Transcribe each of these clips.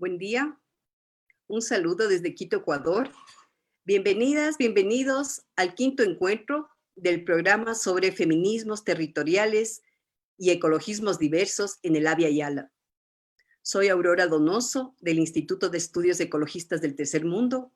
Buen día. Un saludo desde Quito, Ecuador. Bienvenidas, bienvenidos al quinto encuentro del programa sobre feminismos territoriales y ecologismos diversos en el Abya Yala. Soy Aurora Donoso del Instituto de Estudios Ecologistas del Tercer Mundo,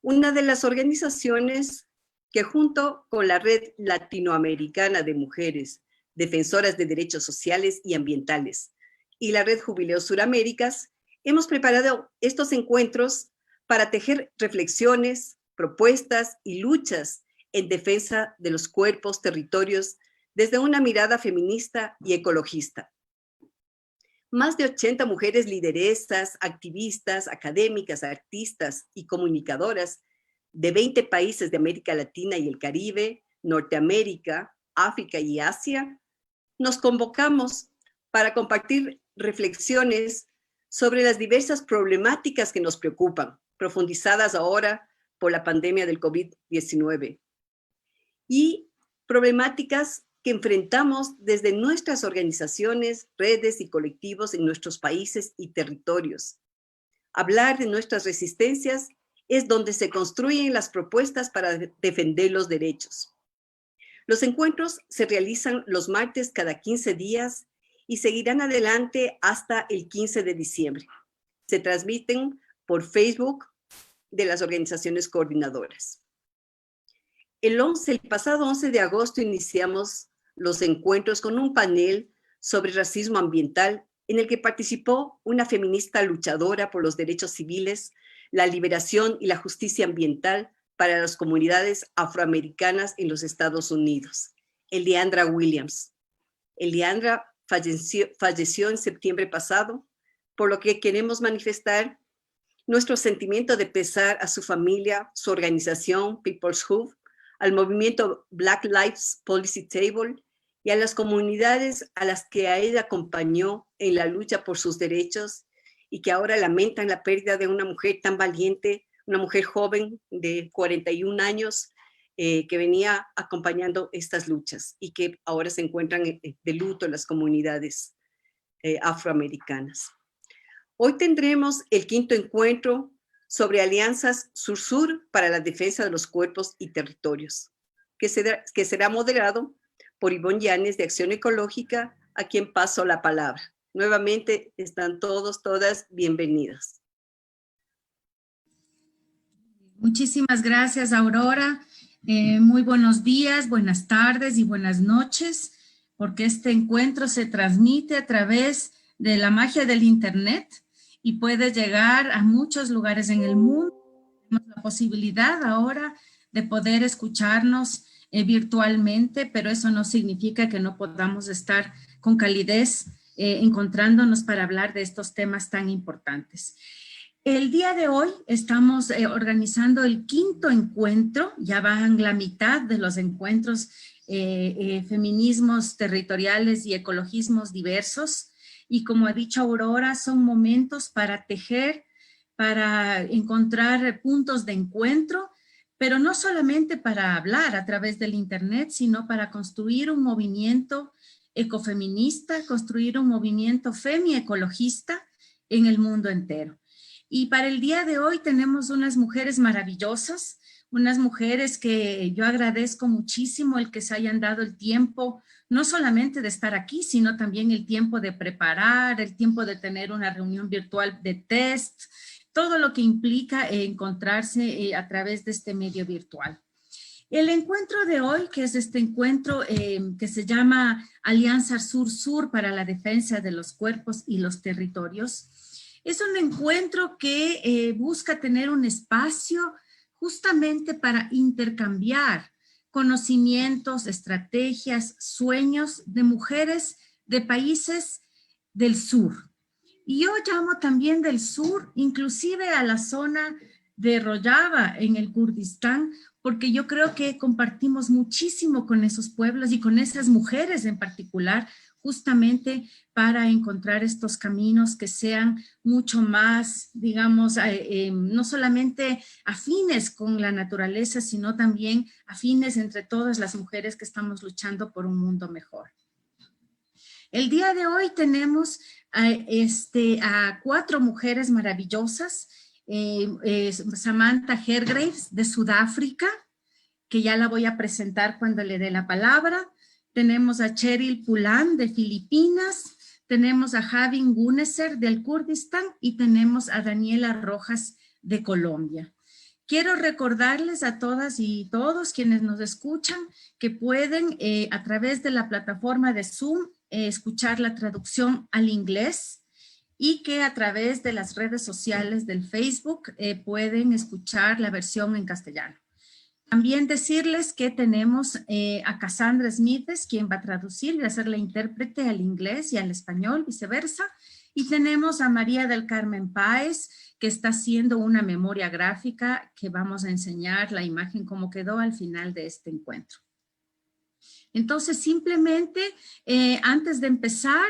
una de las organizaciones que junto con la Red Latinoamericana de Mujeres Defensoras de Derechos Sociales y Ambientales y la Red Jubileo Suraméricas, hemos preparado estos encuentros para tejer reflexiones, propuestas y luchas en defensa de los cuerpos, territorios, desde una mirada feminista y ecologista. Más de 80 mujeres lideresas, activistas, académicas, artistas y comunicadoras de 20 países de América Latina y el Caribe, Norteamérica, África y Asia, nos convocamos para compartir reflexiones sobre las diversas problemáticas que nos preocupan, profundizadas ahora por la pandemia del COVID-19, y problemáticas que enfrentamos desde nuestras organizaciones, redes y colectivos en nuestros países y territorios. Hablar de nuestras resistencias es donde se construyen las propuestas para defender los derechos. Los encuentros se realizan los martes cada 15 días y seguirán adelante hasta el 15 de diciembre. Se transmiten por Facebook de las organizaciones coordinadoras. El pasado 11 de agosto iniciamos los encuentros con un panel sobre racismo ambiental en el que participó una feminista luchadora por los derechos civiles, la liberación y la justicia ambiental para las comunidades afroamericanas en los Estados Unidos, Eliandra Williams. Eliandra falleció en septiembre pasado, por lo que queremos manifestar nuestro sentimiento de pesar a su familia, su organización People's Hub, al movimiento Black Lives Policy Table y a las comunidades a las que a ella acompañó en la lucha por sus derechos y que ahora lamentan la pérdida de una mujer tan valiente, una mujer joven de 41 años que venía acompañando estas luchas y que ahora se encuentran de luto en las comunidades afroamericanas. Hoy tendremos el quinto encuentro sobre alianzas sur-sur para la defensa de los cuerpos y territorios, que será moderado por Ivonne Llanes de Acción Ecológica, a quien paso la palabra. Nuevamente están todos, todas bienvenidas. Muchísimas gracias, Aurora. Muy buenos días, buenas tardes y buenas noches, porque este encuentro se transmite a través de la magia del Internet y puede llegar a muchos lugares en el mundo. Tenemos la posibilidad ahora de poder escucharnos virtualmente, pero eso no significa que no podamos estar con calidez encontrándonos para hablar de estos temas tan importantes. El día de hoy estamos organizando el quinto encuentro, ya van la mitad de los encuentros feminismos territoriales y ecologismos diversos, y como ha dicho Aurora, son momentos para tejer, para encontrar puntos de encuentro, pero no solamente para hablar a través del Internet, sino para construir un movimiento ecofeminista, construir un movimiento femiecologista en el mundo entero. Y para el día de hoy tenemos unas mujeres maravillosas, unas mujeres que yo agradezco muchísimo el que se hayan dado el tiempo, no solamente de estar aquí, sino también el tiempo de preparar, el tiempo de tener una reunión virtual de test, todo lo que implica encontrarse a través de este medio virtual. El encuentro de hoy, que es este encuentro que se llama Alianza Sur-Sur para la Defensa de los Cuerpos y los Territorios, es un encuentro que busca tener un espacio justamente para intercambiar conocimientos, estrategias, sueños de mujeres de países del sur. Y yo llamo también del sur, inclusive a la zona de Rojava en el Kurdistán, porque yo creo que compartimos muchísimo con esos pueblos y con esas mujeres en particular, justamente para encontrar estos caminos que sean mucho más, digamos, no solamente afines con la naturaleza, sino también afines entre todas las mujeres que estamos luchando por un mundo mejor. El día de hoy tenemos a 4 mujeres maravillosas. Samantha Hargreaves de Sudáfrica, que ya la voy a presentar cuando le dé la palabra. Tenemos a Cheryl Pulan de Filipinas, tenemos a Javin Guneser del Kurdistán y tenemos a Daniela Rojas de Colombia. Quiero recordarles a todas y todos quienes nos escuchan que pueden a través de la plataforma de Zoom escuchar la traducción al inglés y que a través de las redes sociales del Facebook pueden escuchar la versión en castellano. También decirles que tenemos a Cassandra Smith, quien va a traducir y va a ser la intérprete al inglés y al español, viceversa. Y tenemos a María del Carmen Páez, que está haciendo una memoria gráfica que vamos a enseñar la imagen como quedó al final de este encuentro. Entonces, simplemente, antes de empezar,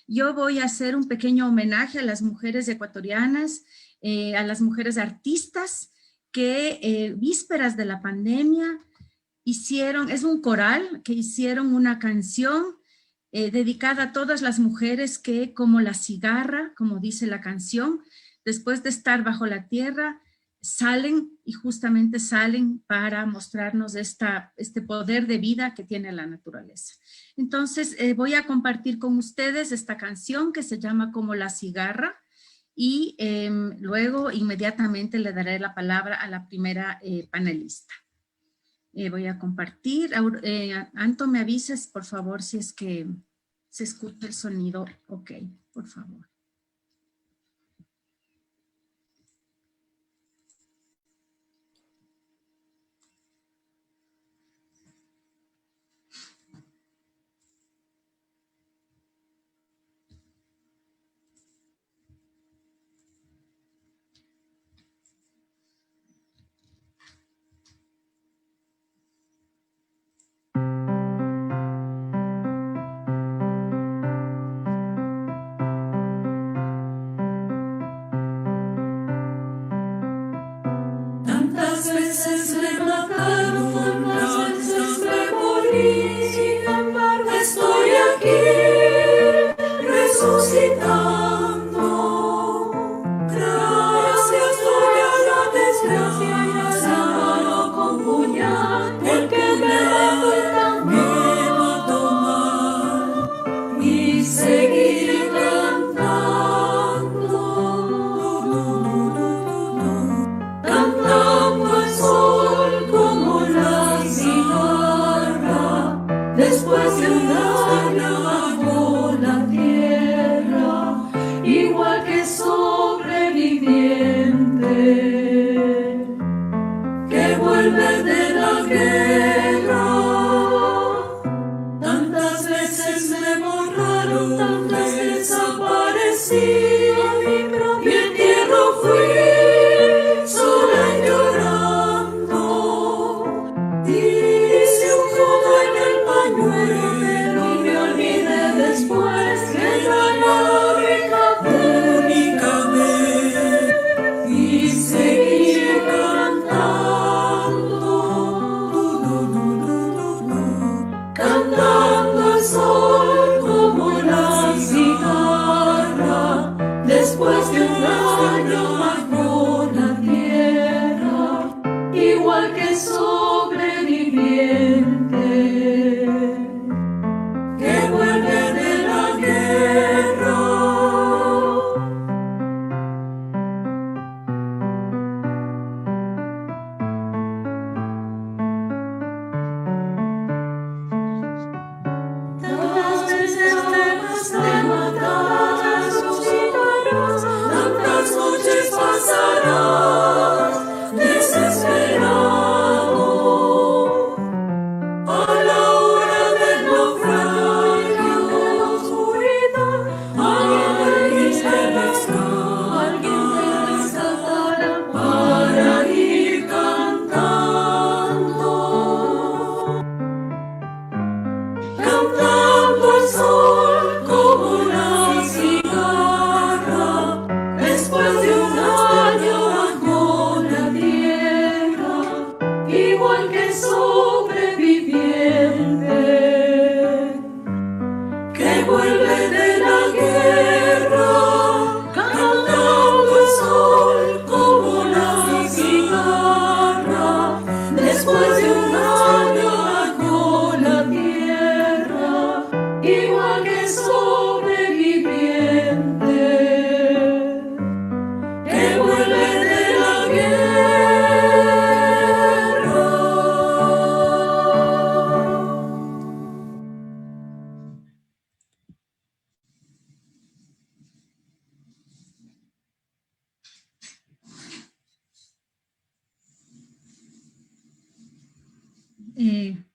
yo voy a hacer un pequeño homenaje a las mujeres ecuatorianas, a las mujeres artistas, que vísperas de la pandemia hicieron, es un coral que hicieron una canción dedicada a todas las mujeres que, como la cigarra, como dice la canción, después de estar bajo la tierra, salen y justamente salen para mostrarnos este poder de vida que tiene la naturaleza. Entonces voy a compartir con ustedes esta canción que se llama Como la cigarra, y luego inmediatamente le daré la palabra a la primera panelista. Voy a compartir. Anto, me avisas, por favor, si es que se escucha el sonido. Ok, por favor.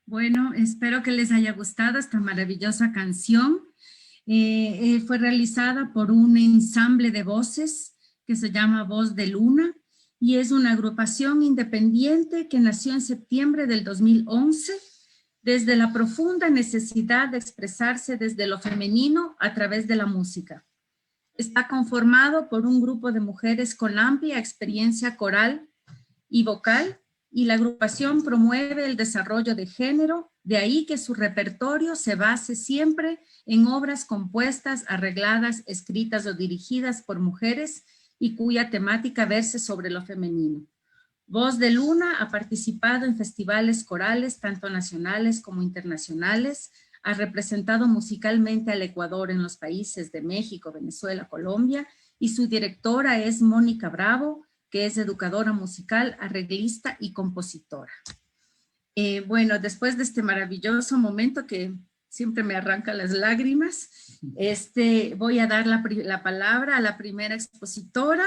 Bueno, espero que les haya gustado esta maravillosa canción. Fue realizada por un ensamble de voces que se llama Voz de Luna y es una agrupación independiente que nació en septiembre del 2011 desde la profunda necesidad de expresarse desde lo femenino a través de la música. Está conformado por un grupo de mujeres con amplia experiencia coral y vocal, y la agrupación promueve el desarrollo de género, de ahí que su repertorio se base siempre en obras compuestas, arregladas, escritas o dirigidas por mujeres y cuya temática verse sobre lo femenino. Voz de Luna ha participado en festivales corales, tanto nacionales como internacionales, ha representado musicalmente al Ecuador en los países de México, Venezuela, Colombia, y su directora es Mónica Bravo, que es educadora musical, arreglista y compositora. Bueno, después de este maravilloso momento que siempre me arranca las lágrimas, voy a dar la palabra a la primera expositora.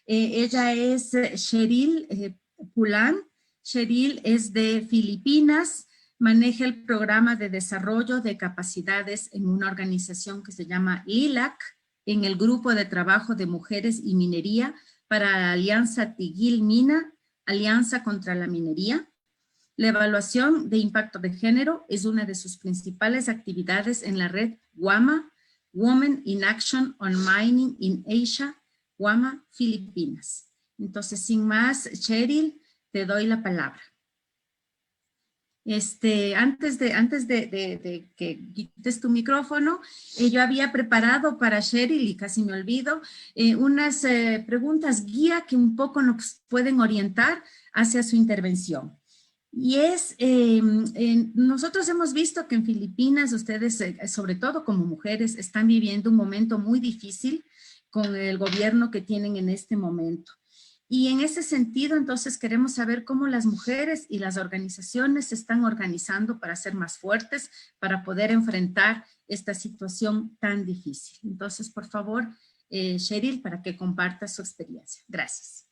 Ella es Cheryl Pulán. Cheryl es de Filipinas, maneja el programa de desarrollo de capacidades en una organización que se llama LILAC, en el grupo de trabajo de mujeres y minería para la Alianza Tiguil Mina, Alianza contra la Minería. La evaluación de impacto de género es una de sus principales actividades en la red WAMA, Women in Action on Mining in Asia, WAMA Filipinas. Entonces, sin más, Cheryl, te doy la palabra. Antes de que quites tu micrófono, yo había preparado para Cheryl, y casi me olvido, unas preguntas guía que un poco nos pueden orientar hacia su intervención. Y nosotros hemos visto que en Filipinas ustedes, sobre todo como mujeres, están viviendo un momento muy difícil con el gobierno que tienen en este momento. Y en ese sentido, entonces, queremos saber cómo las mujeres y las organizaciones se están organizando para ser más fuertes, para poder enfrentar esta situación tan difícil. Entonces, por favor, Cheryl, para que comparta su experiencia. Gracias.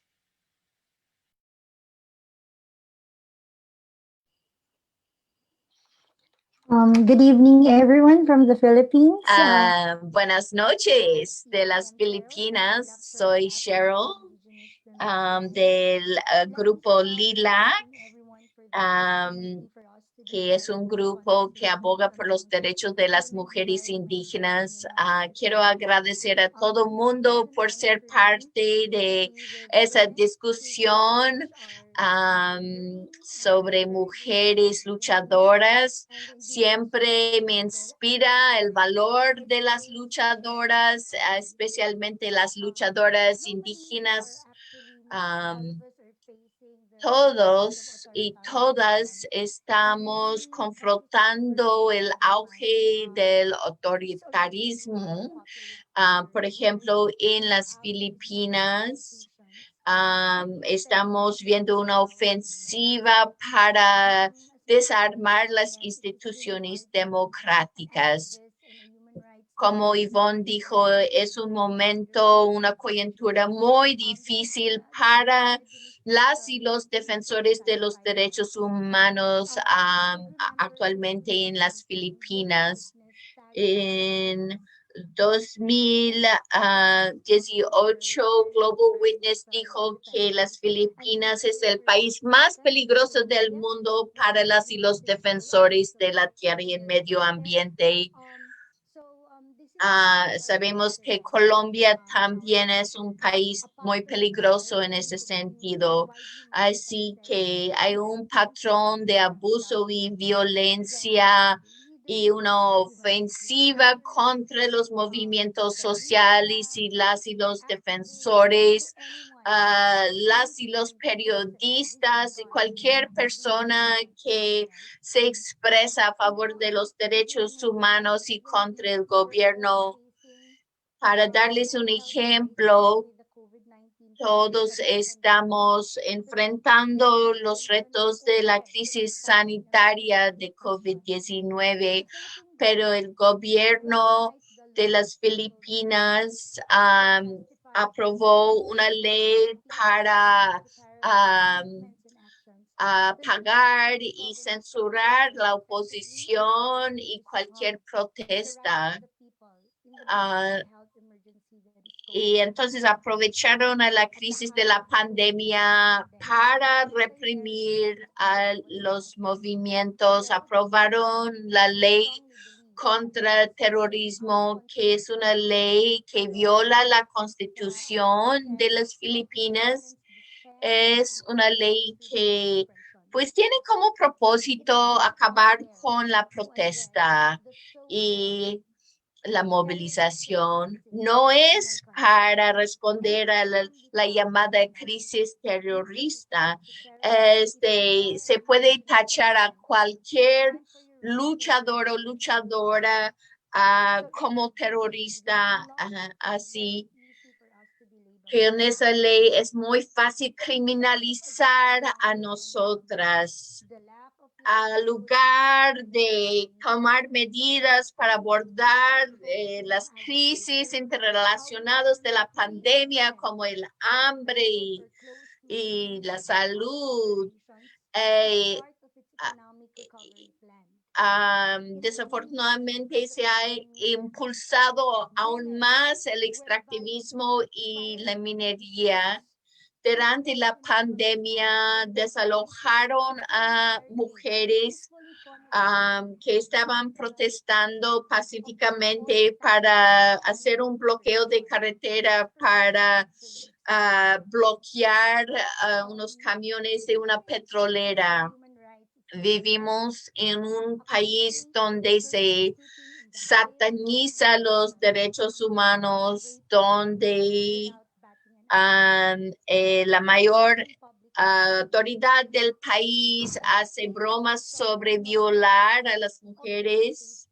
Good evening, everyone from the Philippines. Buenas noches de las Filipinas. Soy Cheryl del grupo LILAC, que es un grupo que aboga por los derechos de las mujeres indígenas. Quiero agradecer a todo el mundo por ser parte de esa discusión sobre mujeres luchadoras. Siempre me inspira el valor de las luchadoras, especialmente las luchadoras indígenas. Todos y todas estamos confrontando el auge del autoritarismo. Por ejemplo, en las Filipinas, estamos viendo una ofensiva para desarmar las instituciones democráticas. Como Yvonne dijo, es un momento, una coyuntura muy difícil para las y los defensores de los derechos humanos actualmente en las Filipinas. En 2018, Global Witness dijo que las Filipinas es el país más peligroso del mundo para las y los defensores de la tierra y el medio ambiente. Sabemos que Colombia también es un país muy peligroso en ese sentido. Así que hay un patrón de abuso y violencia y una ofensiva contra los movimientos sociales y los defensores, las y los periodistas y cualquier persona que se expresa a favor de los derechos humanos y contra el gobierno. Para darles un ejemplo, todos estamos enfrentando los retos de la crisis sanitaria de COVID-19, pero el gobierno de las Filipinas aprobó una ley para apagar y censurar la oposición y cualquier protesta. Y entonces aprovecharon a la crisis de la pandemia para reprimir a los movimientos. Aprobaron la ley contra el terrorismo, que es una ley que viola la constitución de las Filipinas. Es una ley que pues tiene como propósito acabar con la protesta y la movilización. No es para responder a la llamada crisis terrorista. Se puede tachar a cualquier luchador o luchadora como terrorista, así que en esa ley es muy fácil criminalizar a nosotras. Al lugar de tomar medidas para abordar las crisis interrelacionadas de la pandemia, como el hambre y la salud, desafortunadamente se ha impulsado aún más el extractivismo y la minería. Durante la pandemia desalojaron a mujeres que estaban protestando pacíficamente para hacer un bloqueo de carretera para bloquear unos camiones de una petrolera. Vivimos en un país donde se sataniza los derechos humanos, donde la mayor autoridad del país hace bromas sobre violar a las mujeres.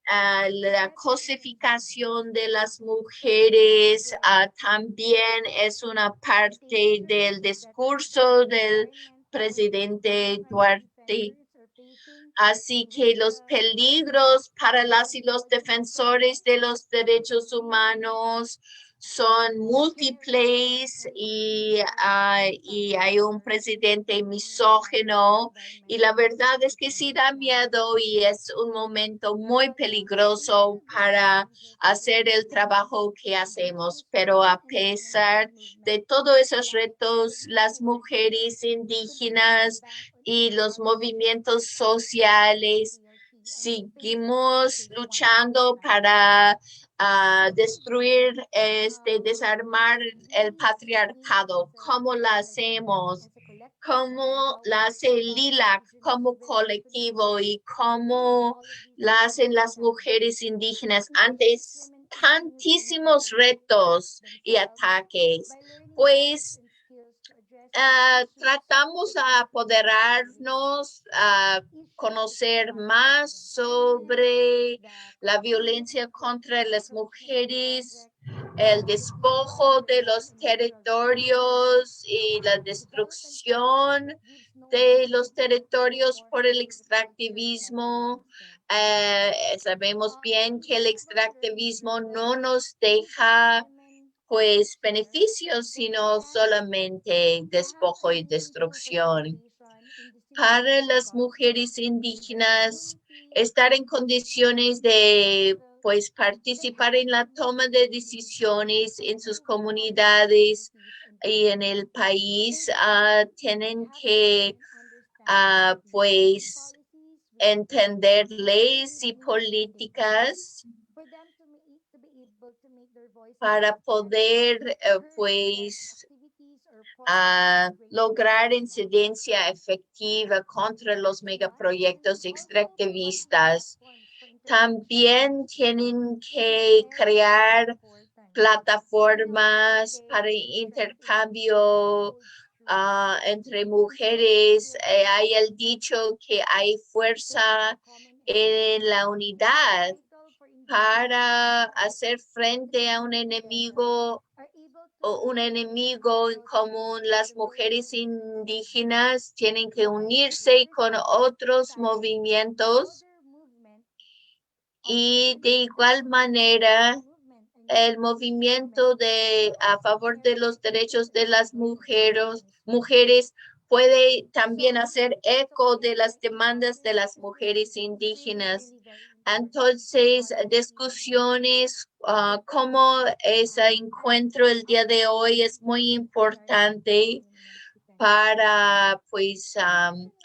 La cosificación de las mujeres también es una parte del discurso del presidente Duarte. Así que los peligros para las y los defensores de los derechos humanos son múltiples y hay un presidente misógino y la verdad es que sí da miedo y es un momento muy peligroso para hacer el trabajo que hacemos. Pero a pesar de todos esos retos, las mujeres indígenas y los movimientos sociales seguimos luchando para destruir, desarmar el patriarcado. ¿Cómo lo hacemos? ¿Cómo la hace el LILAC como colectivo y cómo la hacen las mujeres indígenas ante tantísimos retos y ataques? Pues tratamos a apoderarnos, a conocer más sobre la violencia contra las mujeres, el despojo de los territorios y la destrucción de los territorios por el extractivismo. Sabemos bien que el extractivismo no nos deja pues beneficios, sino solamente despojo y destrucción. Para las mujeres indígenas, estar en condiciones de pues participar en la toma de decisiones en sus comunidades y en el país, tienen que pues entender leyes y políticas para poder pues lograr incidencia efectiva contra los megaproyectos extractivistas. También tienen que crear plataformas para intercambio entre mujeres. Hay el dicho que hay fuerza en la unidad. Para hacer frente a un enemigo en común, las mujeres indígenas tienen que unirse con otros movimientos y de igual manera el movimiento a favor de los derechos de las mujeres puede también hacer eco de las demandas de las mujeres indígenas. Entonces, discusiones como ese encuentro el día de hoy es muy importante para pues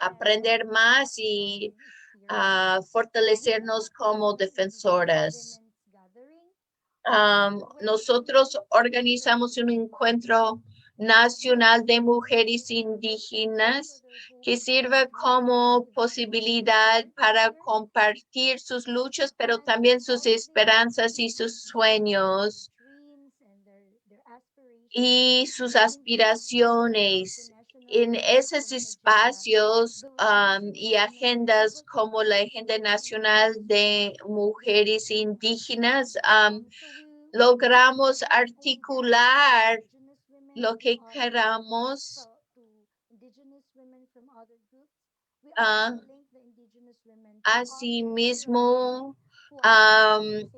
aprender más y fortalecernos como defensoras. Nosotros organizamos un encuentro nacional de mujeres indígenas que sirva como posibilidad para compartir sus luchas, pero también sus esperanzas y sus sueños y sus aspiraciones. En esos espacios y agendas como la Agenda Nacional de Mujeres Indígenas, logramos articular lo que queramos. Asimismo,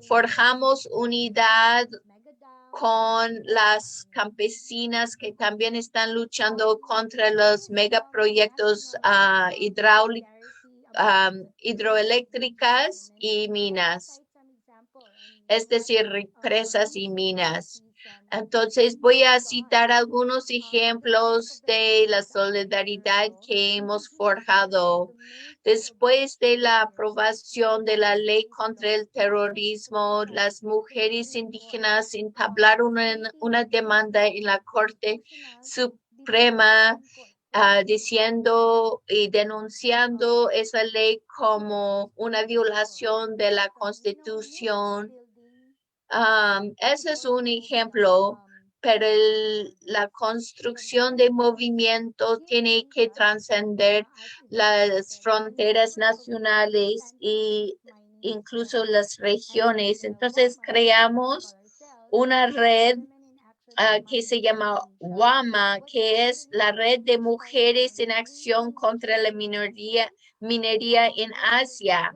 forjamos unidad con las campesinas que también están luchando contra los megaproyectos hidroeléctricas y minas, es decir, represas y minas. Entonces voy a citar algunos ejemplos de la solidaridad que hemos forjado. Después de la aprobación de la ley contra el terrorismo, las mujeres indígenas entablaron una demanda en la Corte Suprema diciendo y denunciando esa ley como una violación de la Constitución. Ese es un ejemplo, pero la construcción de movimiento tiene que trascender las fronteras nacionales e incluso las regiones. Entonces creamos una red que se llama WAMA, que es la Red de Mujeres en Acción contra la Minería en Asia.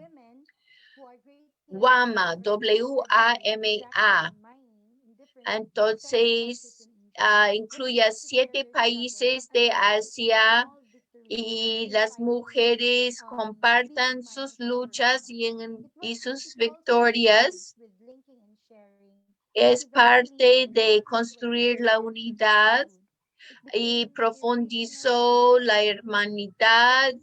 WAMA, W-A-M-A. Entonces, incluye a 7 países de Asia y las mujeres compartan sus luchas y sus victorias. Es parte de construir la unidad y profundizó la hermanidad.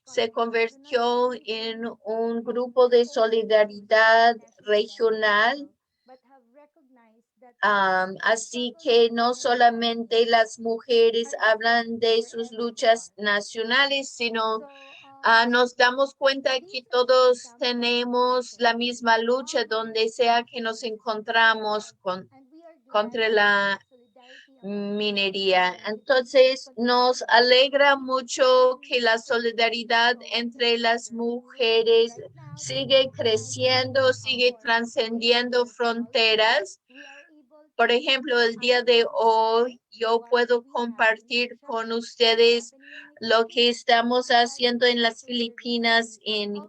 Se convirtió en un grupo de solidaridad regional. Así que no solamente las mujeres hablan de sus luchas nacionales, sino nos damos cuenta que todos tenemos la misma lucha donde sea que nos encontramos contra la minería. Entonces, nos alegra mucho que la solidaridad entre las mujeres sigue creciendo, sigue trascendiendo fronteras. Por ejemplo, el día de hoy yo puedo compartir con ustedes lo que estamos haciendo en las Filipinas, en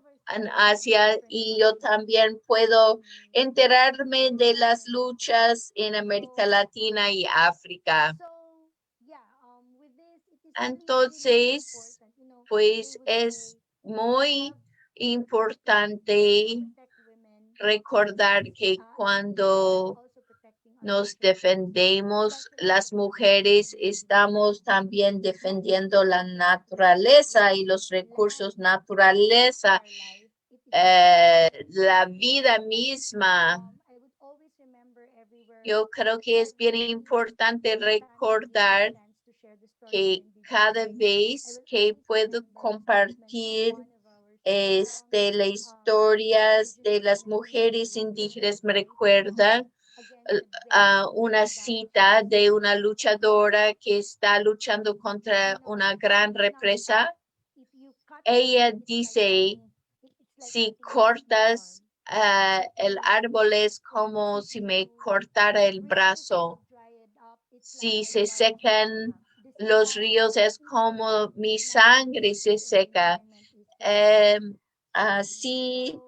Asia, y yo también puedo enterarme de las luchas en América Latina y África. Entonces, pues es muy importante recordar que cuando nos defendemos, las mujeres estamos también defendiendo la naturaleza y los recursos naturaleza, la vida misma. Yo creo que es bien importante recordar que cada vez que puedo compartir las historias de las mujeres indígenas, me recuerda una cita de una luchadora que está luchando contra una gran represa. Ella dice, si cortas el árbol es como si me cortara el brazo. Si se secan los ríos es como mi sangre se seca. Así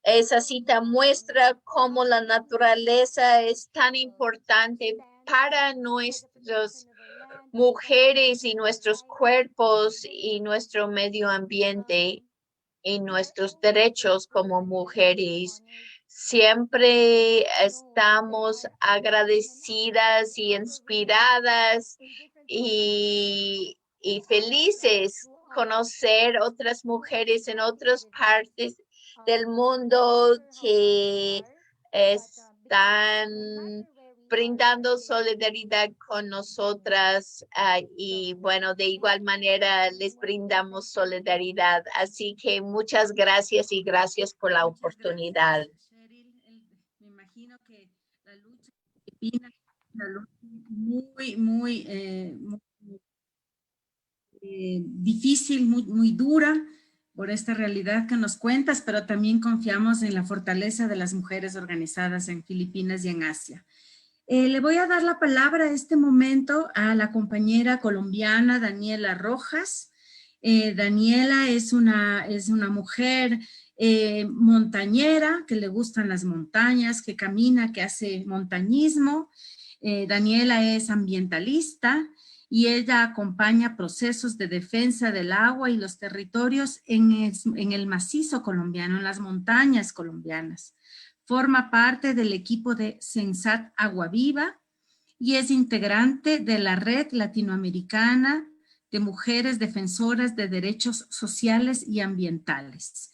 Esa cita muestra cómo la naturaleza es tan importante para nuestras mujeres y nuestros cuerpos y nuestro medio ambiente y nuestros derechos como mujeres. Siempre estamos agradecidas y inspiradas y felices conocer otras mujeres en otras partes del mundo que están brindando solidaridad con nosotras y bueno, de igual manera les brindamos solidaridad. Así que muchas gracias y gracias por la oportunidad. Gracias, Cheryl. Me imagino que la lucha filipina es una lucha muy difícil, muy dura por esta realidad que nos cuentas, pero también confiamos en la fortaleza de las mujeres organizadas en Filipinas y en Asia. Le voy a dar la palabra a este momento a la compañera colombiana Daniela Rojas. Daniela es una mujer montañera, que le gustan las montañas, que camina, que hace montañismo. Daniela es ambientalista y ella acompaña procesos de defensa del agua y los territorios en el macizo colombiano, en las montañas colombianas. Forma parte del equipo de Sensat Agua Viva y es integrante de la Red Latinoamericana de Mujeres Defensoras de Derechos Sociales y Ambientales.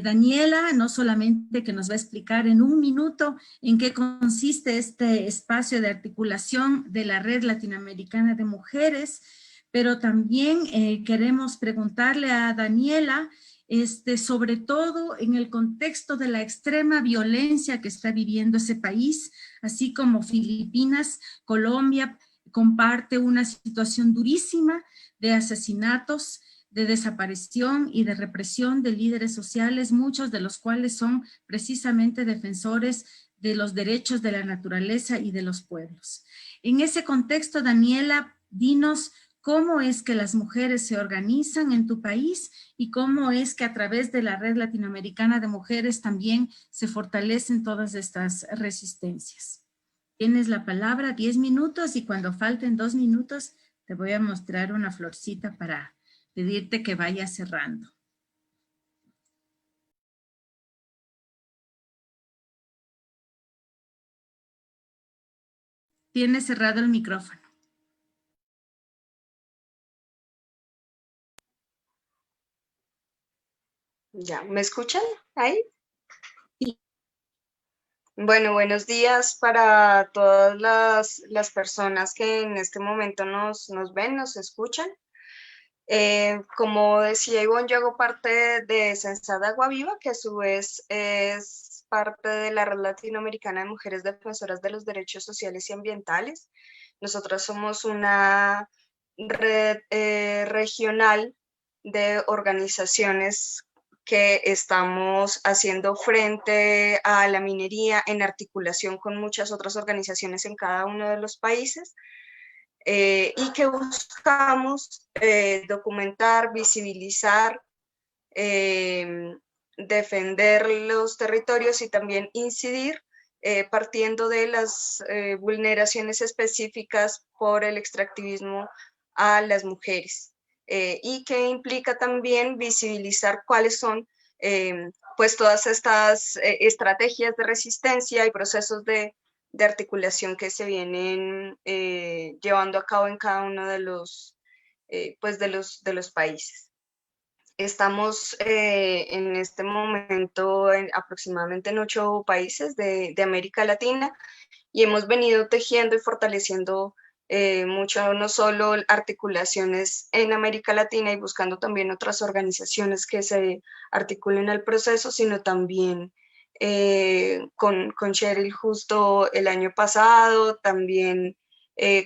Daniela, no solamente que nos va a explicar en un minuto en qué consiste este espacio de articulación de la Red Latinoamericana de Mujeres, pero también queremos preguntarle a Daniela sobre todo en el contexto de la extrema violencia que está viviendo ese país, así como Filipinas, Colombia comparte una situación durísima de asesinatos, de desaparición y de represión de líderes sociales, muchos de los cuales son precisamente defensores de los derechos de la naturaleza y de los pueblos. En ese contexto, Daniela, dinos cómo es que las mujeres se organizan en tu país y cómo es que a través de la Red Latinoamericana de Mujeres también se fortalecen todas estas resistencias. Tienes la palabra, 10 minutos, y cuando falten 2 minutos te voy a mostrar una florcita para pedirte que vayas cerrando. Tienes cerrado el micrófono. Ya, ¿me escuchan ahí? Bueno, buenos días para todas las personas que en este momento nos ven, nos escuchan. Como decía Ivonne, yo hago parte de Sensat Agua Viva, que a su vez es parte de la Red Latinoamericana de Mujeres Defensoras de los Derechos Sociales y Ambientales. Nosotras somos una red regional de organizaciones que estamos haciendo frente a la minería en articulación con muchas otras organizaciones en cada uno de los países. Y que buscamos documentar, visibilizar, defender los territorios y también incidir partiendo de las vulneraciones específicas por el extractivismo a las mujeres y que implica también visibilizar cuáles son pues todas estas estrategias de resistencia y procesos de articulación que se vienen llevando a cabo en cada uno de los, pues de los países. Estamos en este momento aproximadamente en 8 países de América Latina y hemos venido tejiendo y fortaleciendo mucho, no solo articulaciones en América Latina y buscando también otras organizaciones que se articulen al proceso, sino también con Cheryl justo el año pasado, también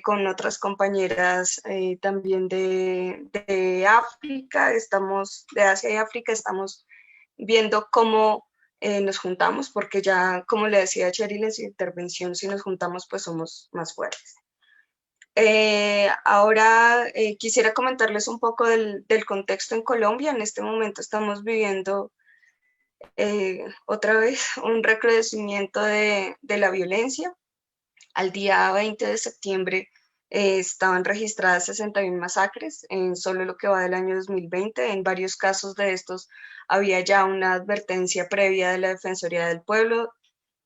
con otras compañeras también de África, de Asia y África, estamos viendo cómo nos juntamos, porque ya, como le decía Cheryl en su intervención, si nos juntamos, pues somos más fuertes. Ahora quisiera comentarles un poco del contexto en Colombia. En este momento estamos viviendo otra vez un recrudecimiento de la violencia. Al día 20 de septiembre estaban registradas 61 masacres en solo lo que va del año 2020. En varios casos de estos había ya una advertencia previa de la Defensoría del Pueblo.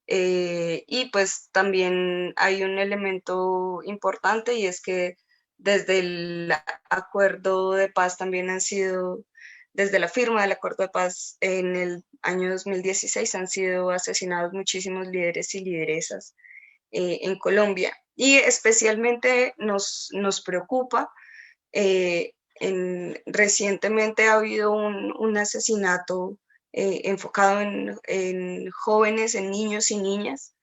Y pues también hay un elemento importante, y es que desde el acuerdo de paz también han sido, desde la firma del acuerdo de paz en el año 2016 han sido asesinados muchísimos líderes y lideresas en Colombia. Y especialmente nos preocupa, recientemente ha habido un asesinato enfocado en jóvenes, en niños y niñas,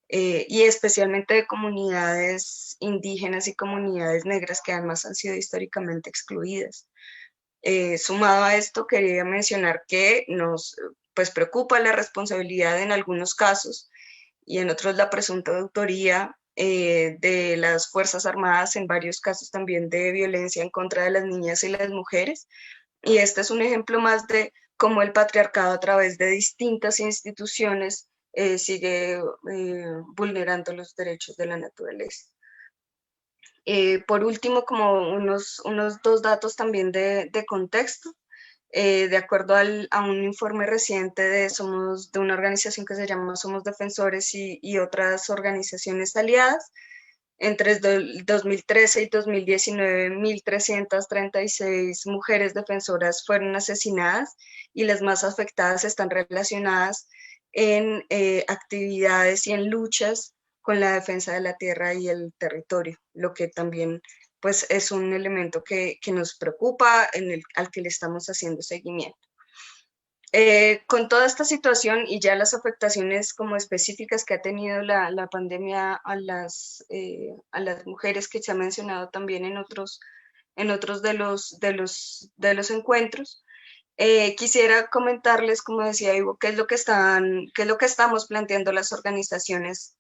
y especialmente de comunidades indígenas y comunidades negras que además han sido históricamente excluidas. Sumado a esto, quería mencionar que nos pues, preocupa la responsabilidad en algunos casos y en otros la presunta autoría de las Fuerzas Armadas, en varios casos también de violencia en contra de las niñas y las mujeres. Y este es un ejemplo más de cómo el patriarcado a través de distintas instituciones sigue vulnerando los derechos de la naturaleza. Por último, como unos dos datos también de contexto. De acuerdo a un informe reciente de una organización que se llama Somos Defensores y otras organizaciones aliadas, entre 2013 y 2019, 1.336 mujeres defensoras fueron asesinadas, y las más afectadas están relacionadas en actividades y en luchas con la defensa de la tierra y el territorio, lo que también pues, es un elemento que nos preocupa, al que le estamos haciendo seguimiento. Con toda esta situación y ya las afectaciones como específicas que ha tenido la pandemia a las mujeres, que se ha mencionado también en otros de los encuentros, quisiera comentarles, como decía Ivo, qué es lo que estamos planteando las organizaciones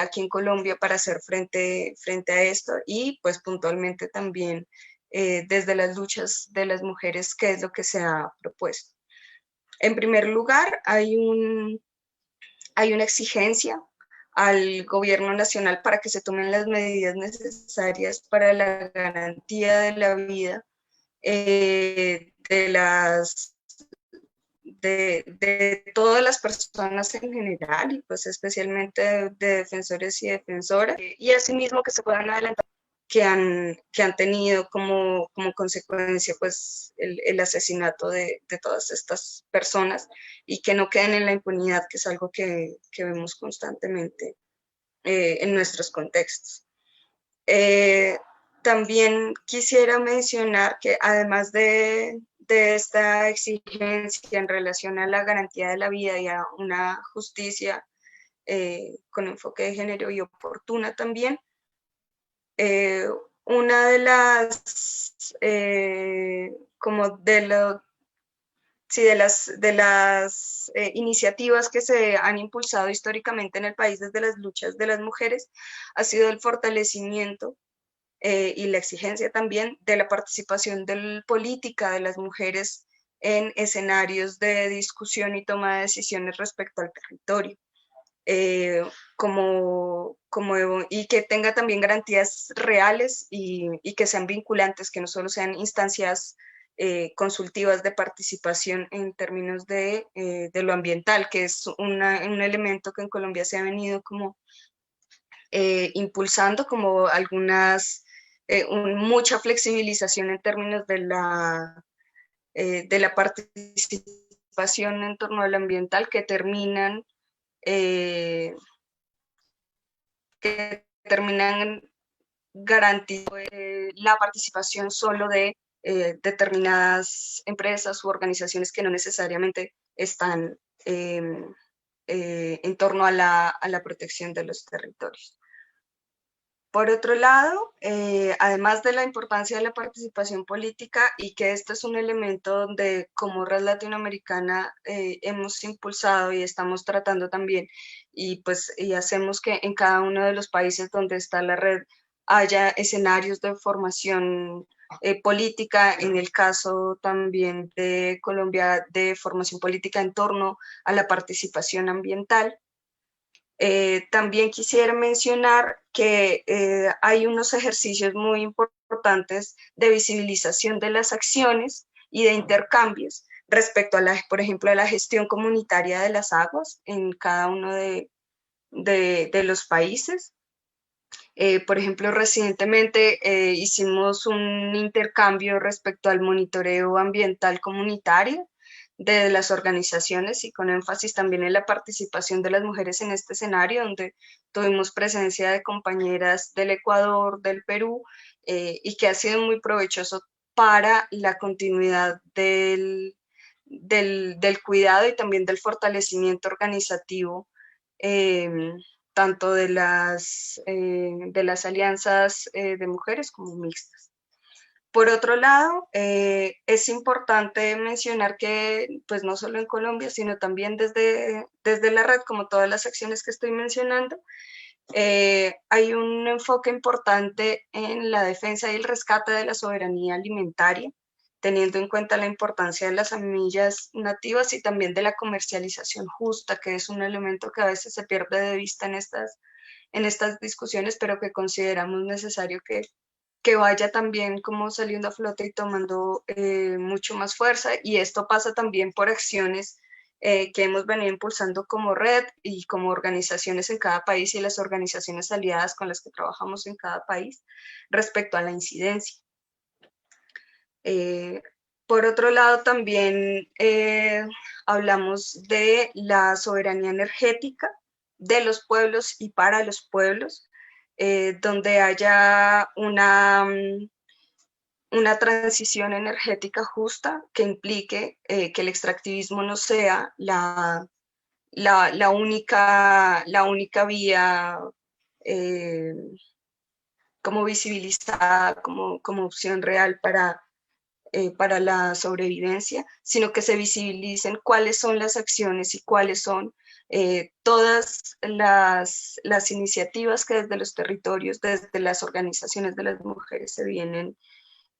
aquí en Colombia para hacer frente a esto, y pues puntualmente también desde las luchas de las mujeres, qué es lo que se ha propuesto. En primer lugar, hay una exigencia al gobierno nacional para que se tomen las medidas necesarias para la garantía de la vida de todas las personas en general, y pues especialmente de defensores y defensoras, y asimismo que se puedan adelantar que han tenido como consecuencia pues el asesinato de todas estas personas, y que no queden en la impunidad, que es algo que vemos constantemente en nuestros contextos. También quisiera mencionar que además de esta exigencia en relación a la garantía de la vida y a una justicia con enfoque de género y oportuna también, una de las iniciativas que se han impulsado históricamente en el país desde las luchas de las mujeres ha sido el fortalecimiento y la exigencia también de la participación política de las mujeres en escenarios de discusión y toma de decisiones respecto al territorio. Y que tenga también garantías reales y que sean vinculantes, que no solo sean instancias consultivas de participación en términos de lo ambiental, que es un elemento que en Colombia se ha venido como impulsando, como mucha flexibilización en términos de la participación en torno al ambiental, que terminan garantizando la participación solo de determinadas empresas u organizaciones que no necesariamente están en torno a la protección de los territorios. Por otro lado, además de la importancia de la participación política, y que este es un elemento donde como Red Latinoamericana hemos impulsado y estamos tratando también, y hacemos que en cada uno de los países donde está la red haya escenarios de formación política, en el caso también de Colombia, de formación política en torno a la participación ambiental. También quisiera mencionar que hay unos ejercicios muy importantes de visibilización de las acciones y de intercambios respecto a por ejemplo, a la gestión comunitaria de las aguas en cada uno de los países. Por ejemplo, recientemente hicimos un intercambio respecto al monitoreo ambiental comunitario de las organizaciones y con énfasis también en la participación de las mujeres en este escenario, donde tuvimos presencia de compañeras del Ecuador, del Perú, y que ha sido muy provechoso para la continuidad del cuidado y también del fortalecimiento organizativo, tanto de las alianzas de mujeres como mixtas. Por otro lado, es importante mencionar que pues no solo en Colombia, sino también desde la red, como todas las acciones que estoy mencionando, hay un enfoque importante en la defensa y el rescate de la soberanía alimentaria, teniendo en cuenta la importancia de las semillas nativas y también de la comercialización justa, que es un elemento que a veces se pierde de vista en estas discusiones, pero que consideramos necesario que vaya también como saliendo a flote y tomando mucho más fuerza. Y esto pasa también por acciones que hemos venido impulsando como red y como organizaciones en cada país y las organizaciones aliadas con las que trabajamos en cada país respecto a la incidencia. Por otro lado, también hablamos de la soberanía energética de los pueblos y para los pueblos, donde haya una transición energética justa que implique que el extractivismo no sea la única vía como visibilizada como opción real para la sobrevivencia, sino que se visibilicen cuáles son las acciones y cuáles son todas las iniciativas que desde los territorios, desde las organizaciones de las mujeres se vienen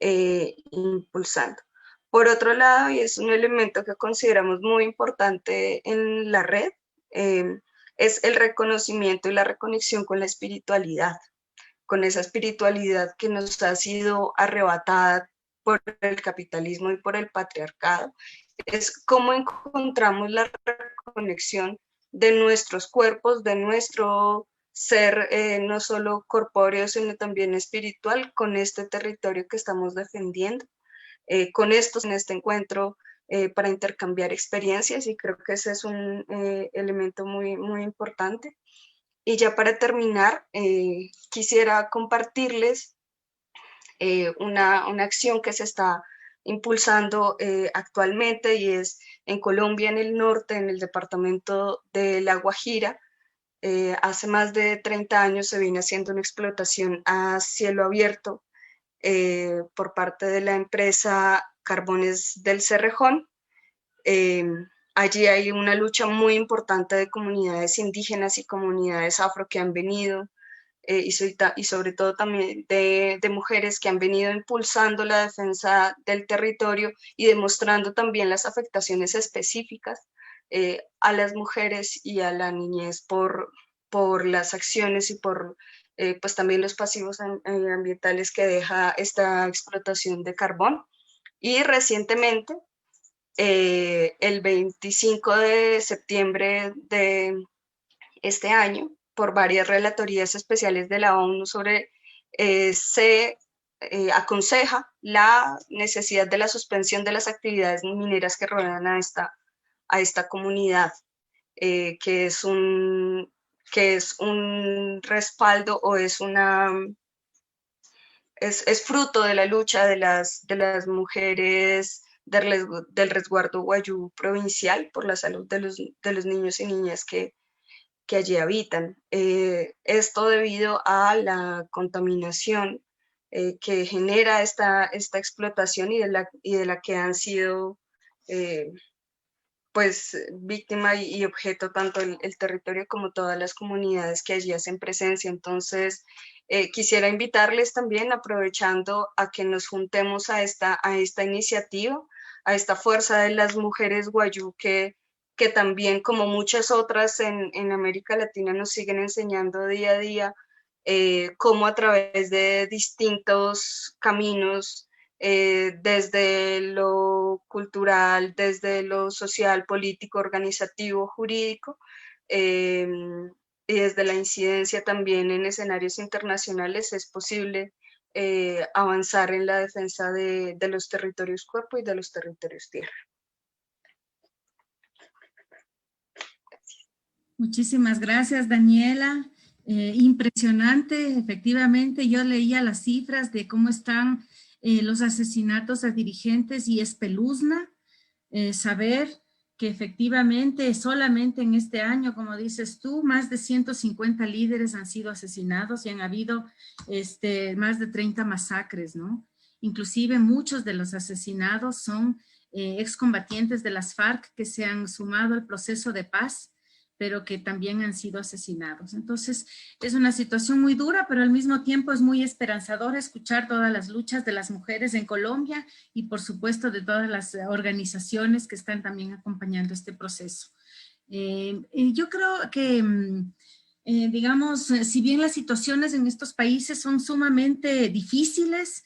impulsando. Por otro lado, y es un elemento que consideramos muy importante en la red, es el reconocimiento y la reconexión con la espiritualidad, con esa espiritualidad que nos ha sido arrebatada por el capitalismo y por el patriarcado. Es cómo encontramos la reconexión de nuestros cuerpos, de nuestro ser no solo corpóreo, sino también espiritual, con este territorio que estamos defendiendo, con estos en este encuentro para intercambiar experiencias, y creo que ese es un elemento muy, muy importante. Y ya para terminar, quisiera compartirles una acción que se está impulsando actualmente, y es en Colombia, en el norte, en el departamento de La Guajira. Hace más de 30 años se viene haciendo una explotación a cielo abierto por parte de la empresa Carbones del Cerrejón. Allí hay una lucha muy importante de comunidades indígenas y comunidades afro que han venido, y sobre todo también de mujeres que han venido impulsando la defensa del territorio y demostrando también las afectaciones específicas a las mujeres y a la niñez por las acciones y por pues también los pasivos ambientales que deja esta explotación de carbón. Y recientemente, el 25 de septiembre de este año, por varias relatorías especiales de la ONU se aconseja la necesidad de la suspensión de las actividades mineras que rodean a esta comunidad, que es un respaldo o es fruto de la lucha de las mujeres del resguardo Guayú provincial por la salud de los niños y niñas que allí habitan. Esto debido a la contaminación que genera esta explotación y de la que han sido pues víctima y objeto tanto el territorio como todas las comunidades que allí hacen presencia. Entonces, quisiera invitarles también, aprovechando a que nos juntemos a esta iniciativa, a esta fuerza de las mujeres guayú que también, como muchas otras en América Latina, nos siguen enseñando día a día cómo a través de distintos caminos, desde lo cultural, desde lo social, político, organizativo, jurídico, y desde la incidencia también en escenarios internacionales, es posible avanzar en la defensa de los territorios cuerpo y de los territorios tierra. Muchísimas gracias, Daniela. Impresionante, efectivamente. Yo leía las cifras de cómo están los asesinatos a dirigentes y espeluzna saber que efectivamente solamente en este año, como dices tú, más de 150 líderes han sido asesinados y han habido más de 30 masacres, ¿no? Inclusive muchos de los asesinados son excombatientes de las FARC que se han sumado al proceso de paz, pero que también han sido asesinados. Entonces, es una situación muy dura, pero al mismo tiempo es muy esperanzador escuchar todas las luchas de las mujeres en Colombia y, por supuesto, de todas las organizaciones que están también acompañando este proceso. Yo creo que, digamos, si bien las situaciones en estos países son sumamente difíciles,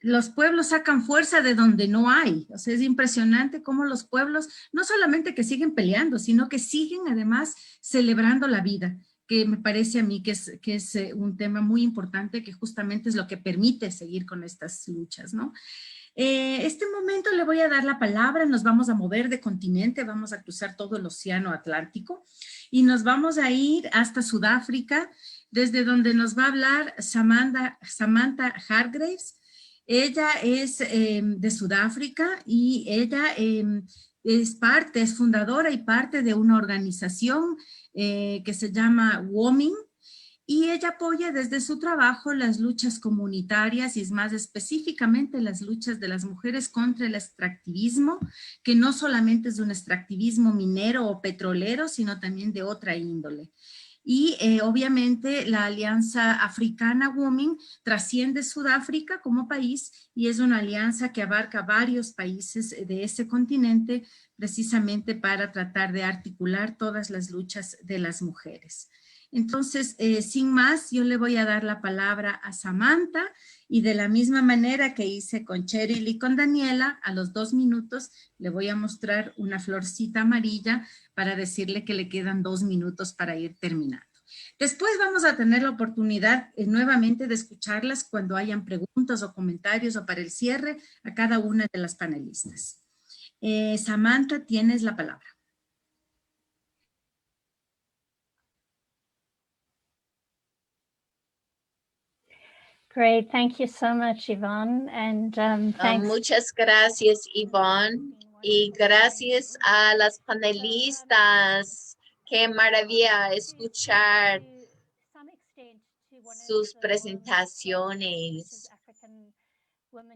los pueblos sacan fuerza de donde no hay. O sea, es impresionante cómo los pueblos, no solamente que siguen peleando, sino que siguen además celebrando la vida, que me parece a mí que es un tema muy importante, que justamente es lo que permite seguir con estas luchas, ¿no? Este momento le voy a dar la palabra, nos vamos a mover de continente, vamos a cruzar todo el océano Atlántico y nos vamos a ir hasta Sudáfrica, desde donde nos va a hablar Samantha Hargreaves. Ella es de Sudáfrica y ella es fundadora y parte de una organización que se llama WOMIN, y ella apoya desde su trabajo las luchas comunitarias y es más específicamente las luchas de las mujeres contra el extractivismo, que no solamente es un extractivismo minero o petrolero, sino también de otra índole. Y obviamente la Alianza Africana Women trasciende Sudáfrica como país y es una alianza que abarca varios países de ese continente precisamente para tratar de articular todas las luchas de las mujeres. Entonces, sin más, yo le voy a dar la palabra a Samantha y de la misma manera que hice con Cheryl y con Daniela, a los 2 minutos le voy a mostrar una florcita amarilla para decirle que le quedan 2 minutos para ir terminando. Después vamos a tener la oportunidad nuevamente de escucharlas cuando hayan preguntas o comentarios o para el cierre a cada una de las panelistas. Samantha, tienes la palabra. Great, thank you so much, Yvonne, and thanks. Muchas gracias, Yvonne, y gracias a las panelistas. Qué maravilla escuchar sus presentaciones. Una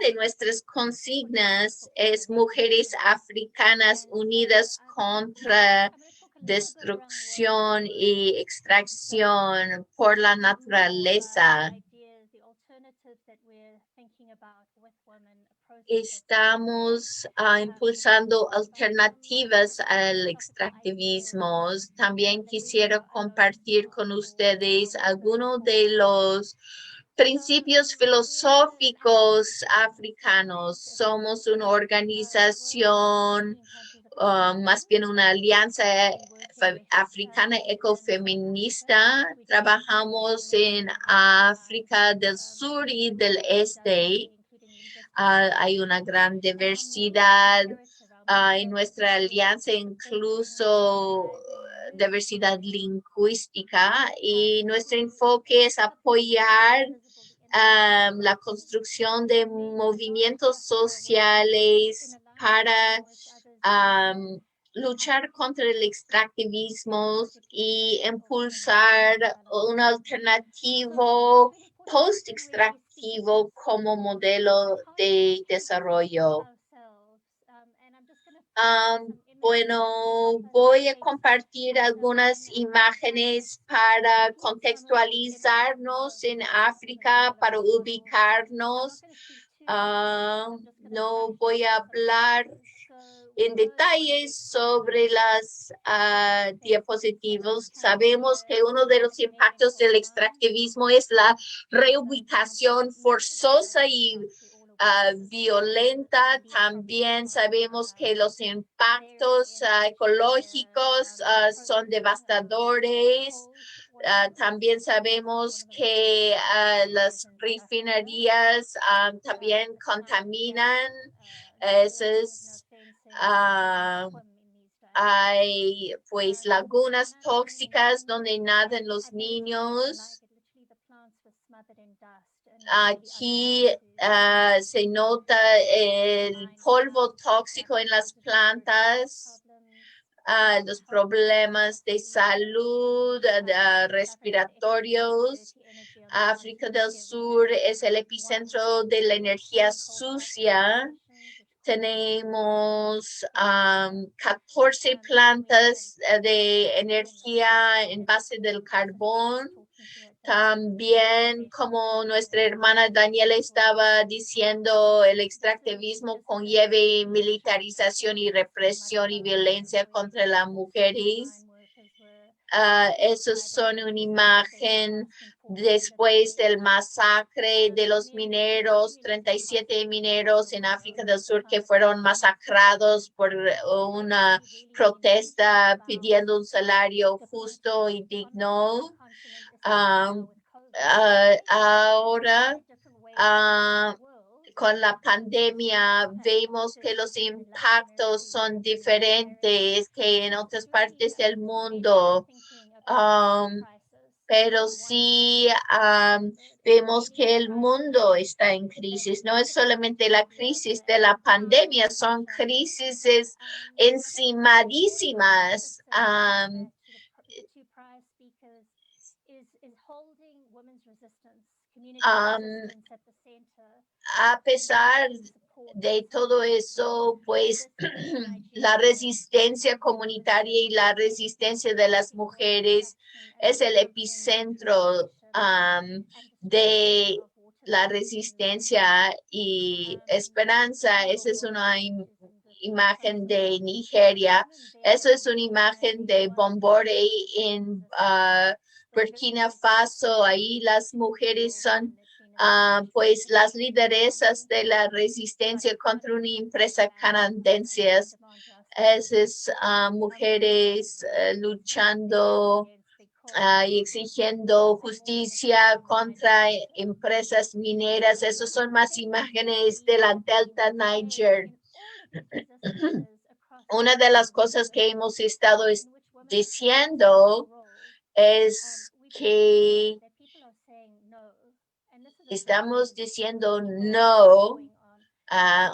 de nuestras consignas es Mujeres Africanas Unidas contra Destrucción y Extracción por la Naturaleza. Estamos impulsando alternativas al extractivismo. También quisiera compartir con ustedes algunos de los principios filosóficos africanos. Somos una organización, más bien una alianza africana ecofeminista. Trabajamos en África del Sur y del Este. Hay una gran diversidad en nuestra alianza, incluso diversidad lingüística, y nuestro enfoque es apoyar la construcción de movimientos sociales para luchar contra el extractivismo y impulsar un alternativo post-extractivo como modelo de desarrollo. Bueno, voy a compartir algunas imágenes para contextualizarnos en África, para ubicarnos. No voy a hablar en detalles sobre las diapositivas. Sabemos que uno de los impactos del extractivismo es la reubicación forzosa y violenta. También sabemos que los impactos ecológicos son devastadores. También sabemos que las refinerías también contaminan. Hay pues lagunas tóxicas donde nadan los niños. Aquí se nota el polvo tóxico en las plantas, los problemas de salud respiratorios. África del Sur es el epicentro de la energía sucia. Tenemos 14 plantas de energía en base del carbón. También, como nuestra hermana Daniela estaba diciendo, el extractivismo conlleva militarización y represión y violencia contra las mujeres. Esos son una imagen después del masacre de los mineros, 37 mineros en África del Sur que fueron masacrados por una protesta pidiendo un salario justo y digno. Ahora, con la pandemia, vemos que los impactos son diferentes que en otras partes del mundo. Pero sí vemos que el mundo está en crisis. No es solamente la crisis de la pandemia, son crisis encimadísimas. A pesar de todo eso, pues la resistencia comunitaria y la resistencia de las mujeres es el epicentro de la resistencia y esperanza. Esa es una imagen de Nigeria. Eso es una imagen de Bombore en Burkina Faso. Ahí las mujeres son pues las lideresas de la resistencia contra una empresa canadiense. Esas mujeres luchando y exigiendo justicia contra empresas mineras. Esas son más imágenes de la Delta Niger. Una de las cosas que hemos estado diciendo es que estamos diciendo no,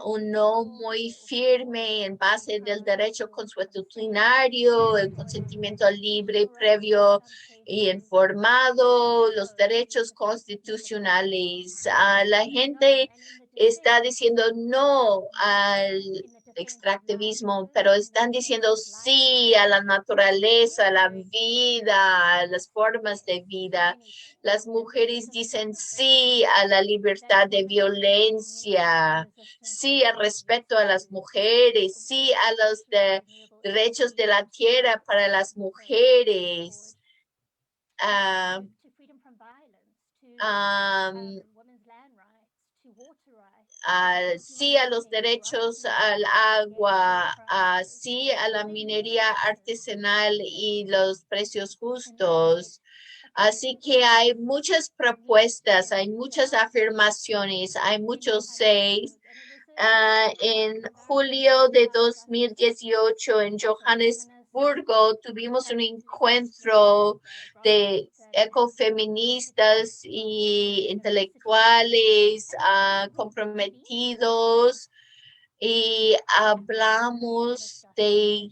un no muy firme en base del derecho consuetudinario, el consentimiento libre, previo y informado, los derechos constitucionales. La gente está diciendo no al extractivismo, pero están diciendo sí a la naturaleza, a la vida, a las formas de vida. Las mujeres dicen sí a la libertad de violencia, sí al respeto a las mujeres, sí a los derechos de la tierra para las mujeres. Sí a los derechos al agua, sí a la minería artesanal y los precios justos. Así que hay muchas propuestas, hay muchas afirmaciones, hay muchos seis. En julio de 2018 en Johannesburgo tuvimos un encuentro de ecofeministas y intelectuales comprometidos y hablamos de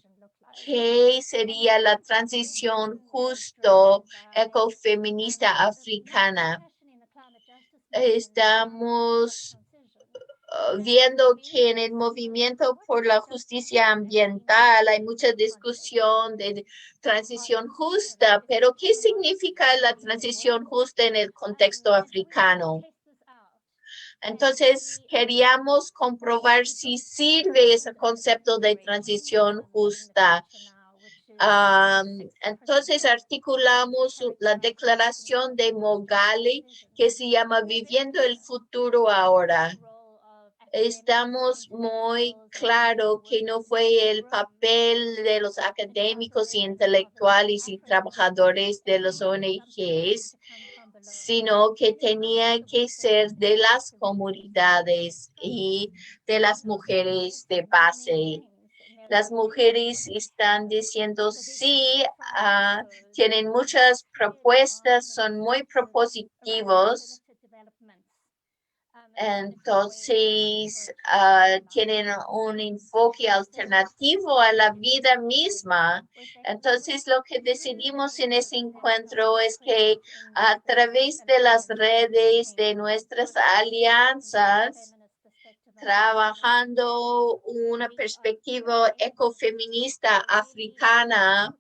qué sería la transición justo ecofeminista africana. Estamos viendo que en el movimiento por la justicia ambiental hay mucha discusión de transición justa, pero ¿qué significa la transición justa en el contexto africano? Entonces, queríamos comprobar si sirve ese concepto de transición justa. Entonces, articulamos la declaración de Mogali que se llama Viviendo el Futuro Ahora. Estamos muy claro que no fue el papel de los académicos y intelectuales y trabajadores de los ONGs, sino que tenía que ser de las comunidades y de las mujeres de base. Las mujeres están diciendo sí, tienen muchas propuestas, son muy propositivos. Entonces, tienen un enfoque alternativo a la vida misma. Entonces, lo que decidimos en ese encuentro es que a través de las redes, de nuestras alianzas, trabajando una perspectiva ecofeminista africana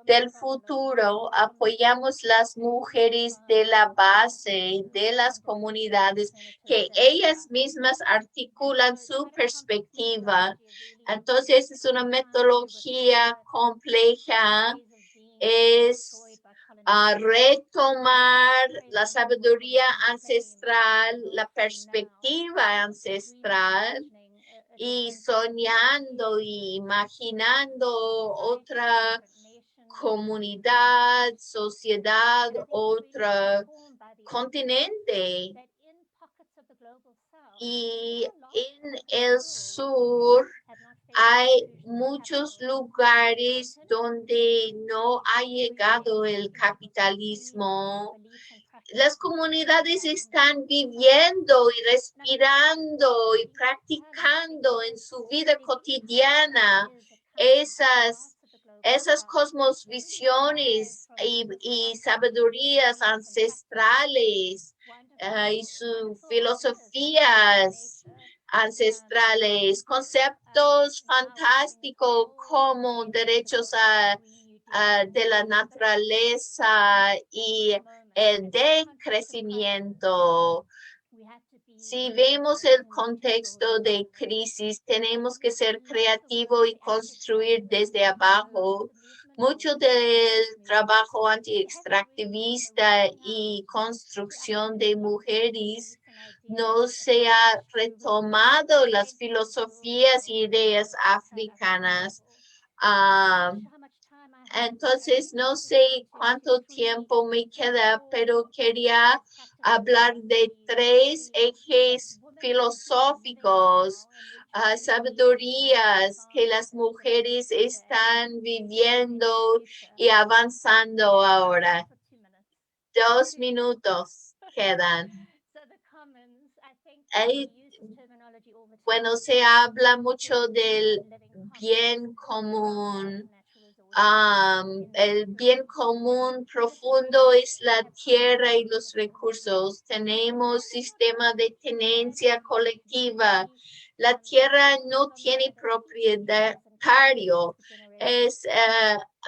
del futuro, apoyamos las mujeres de la base de las comunidades que ellas mismas articulan su perspectiva. Entonces es una metodología compleja, es retomar la sabiduría ancestral, la perspectiva ancestral y soñando y imaginando otra comunidad, sociedad, otro continente. Y en el sur hay muchos lugares donde no ha llegado el capitalismo. Las comunidades están viviendo y respirando y practicando en su vida cotidiana esas cosmovisiones y sabidurías ancestrales y sus filosofías ancestrales, conceptos fantásticos como derechos de la naturaleza y el decrecimiento. Si vemos el contexto de crisis, tenemos que ser creativos y construir desde abajo. Mucho del trabajo anti-extractivista y construcción de mujeres no se ha retomado las filosofías e ideas africanas. Entonces, no sé cuánto tiempo me queda, pero quería hablar de 3 ejes filosóficos, sabidurías que las mujeres están viviendo y avanzando ahora. 2 minutos quedan. Bueno, se habla mucho del bien común. El bien común profundo es la tierra y los recursos. Tenemos sistema de tenencia colectiva. La tierra no tiene propietario, es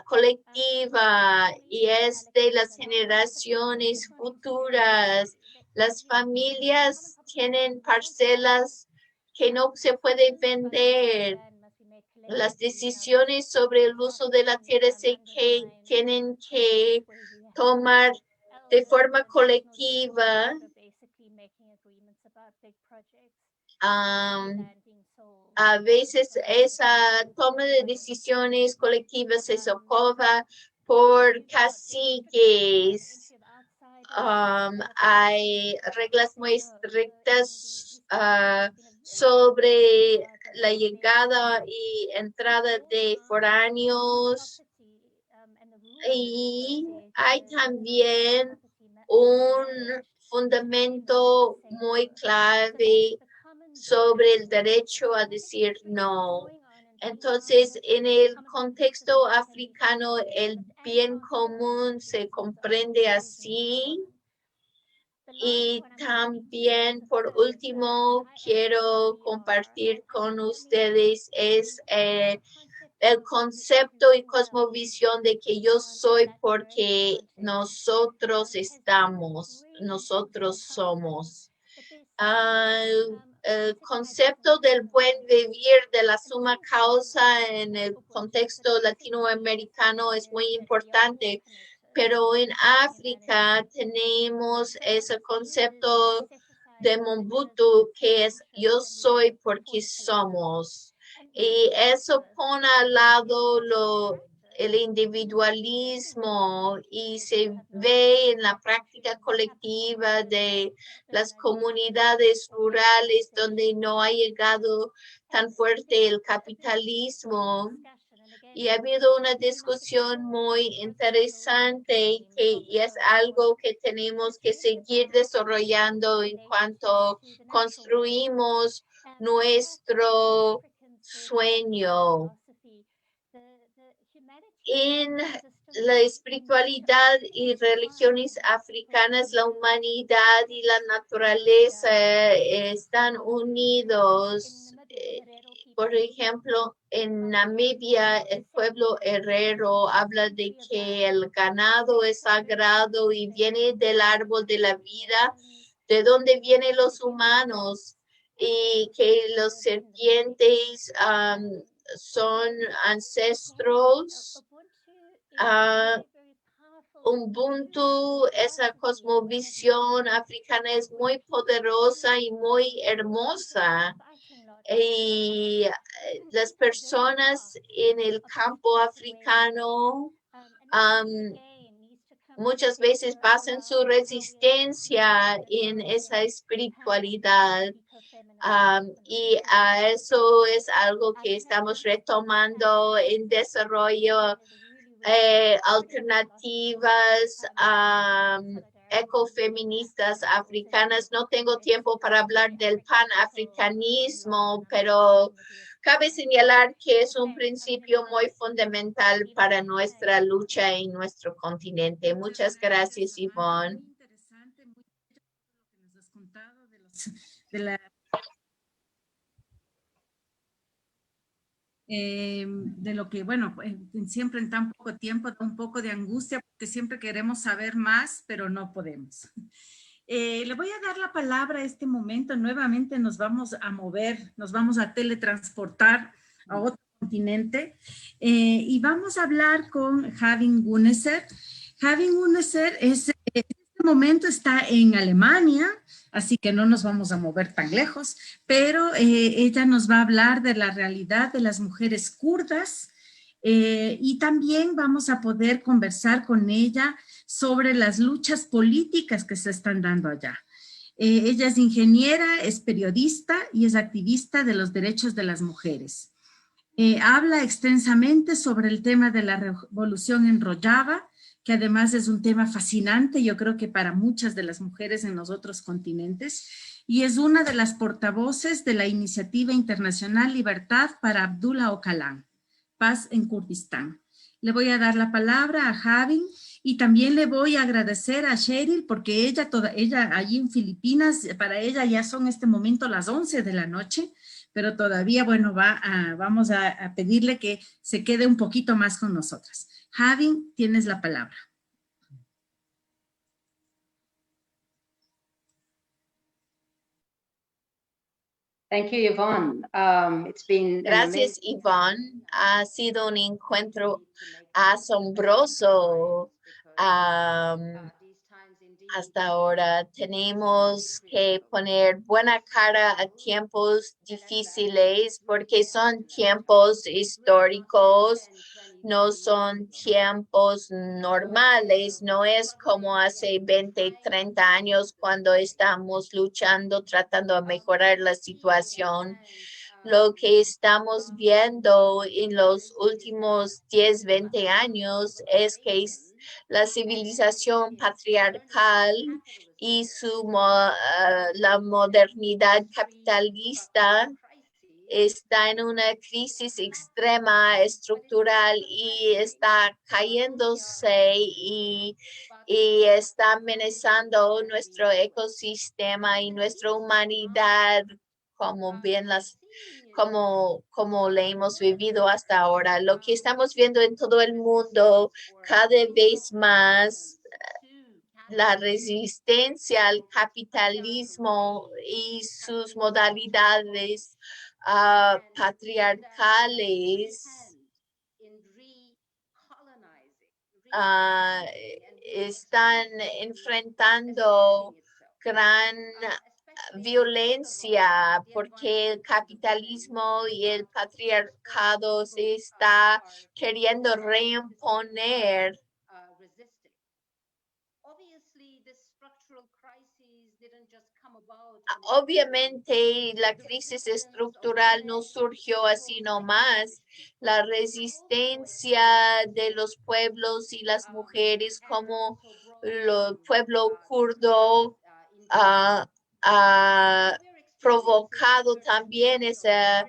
colectiva y es de las generaciones futuras. Las familias tienen parcelas que no se pueden vender. Las decisiones sobre el uso de la tierra que tienen que tomar de forma colectiva. A veces esa toma de decisiones colectivas se socava por caciques. Hay reglas muy estrictas sobre la llegada y entrada de foráneos y hay también un fundamento muy clave sobre el derecho a decir no. Entonces, en el contexto africano, el bien común se comprende así. Y también, por último, quiero compartir con ustedes el concepto y cosmovisión de que yo soy porque nosotros estamos, nosotros somos. El concepto del buen vivir de la suma causa en el contexto latinoamericano es muy importante, pero en África tenemos ese concepto de Mobutu que es yo soy porque somos. Y eso pone al lado el individualismo y se ve en la práctica colectiva de las comunidades rurales donde no ha llegado tan fuerte el capitalismo. Y ha habido una discusión muy interesante y es algo que tenemos que seguir desarrollando en cuanto construimos nuestro sueño. En la espiritualidad y religiones africanas, la humanidad y la naturaleza están unidos. Por ejemplo, en Namibia, el pueblo herrero habla de que el ganado es sagrado y viene del árbol de la vida, de donde vienen los humanos, y que los serpientes son ancestros. Ubuntu, esa cosmovisión africana es muy poderosa y muy hermosa. Y las personas en el campo africano muchas veces basan su resistencia en esa espiritualidad. Y a eso es algo que estamos retomando en desarrollo, alternativas ecofeministas africanas. No tengo tiempo para hablar del panafricanismo, pero cabe señalar que es un principio muy fundamental para nuestra lucha en nuestro continente. Muchas gracias, Yvonne. Muy interesante, muy bello lo que nos has contado de la de lo que, bueno, siempre en tan poco tiempo da un poco de angustia porque siempre queremos saber más, pero no podemos. Le voy a dar la palabra a este momento. Nuevamente nos vamos a mover, nos vamos a teletransportar a otro continente y vamos a hablar con Having Guneser. Having Guneser en este momento está en Alemania, así que no nos vamos a mover tan lejos, pero ella nos va a hablar de la realidad de las mujeres kurdas y también vamos a poder conversar con ella sobre las luchas políticas que se están dando allá. Ella es ingeniera, es periodista y es activista de los derechos de las mujeres. Habla extensamente sobre el tema de la revolución en Rojava, que además es un tema fascinante, yo creo que para muchas de las mujeres en los otros continentes, y es una de las portavoces de la Iniciativa Internacional Libertad para Abdullah Öcalan, Paz en Kurdistán. Le voy a dar la palabra a Having y también le voy a agradecer a Cheryl porque ella allí en Filipinas, para ella ya son este momento las 11 de la noche, pero todavía, bueno, vamos a pedirle que se quede un poquito más con nosotras. Having, tienes la palabra. Thank you, Yvonne. Gracias, Yvonne. Ha sido un encuentro asombroso. Hasta ahora tenemos que poner buena cara a tiempos difíciles porque son tiempos históricos, no son tiempos normales, no es como hace 20, 30 años cuando estamos luchando, tratando de mejorar la situación. Lo que estamos viendo en los últimos 10, 20 años es que la civilización patriarcal y la modernidad capitalista está en una crisis extrema estructural y está cayéndose y y está amenazando nuestro ecosistema y nuestra humanidad, como bien como le hemos vivido hasta ahora. Lo que estamos viendo en todo el mundo cada vez más, la resistencia al capitalismo y sus modalidades patriarcales están enfrentando gran violencia porque el capitalismo y el patriarcado se está queriendo reimponer. Obviamente, la crisis estructural no surgió así nomás. La resistencia de los pueblos y las mujeres, como el pueblo kurdo, ha provocado también ese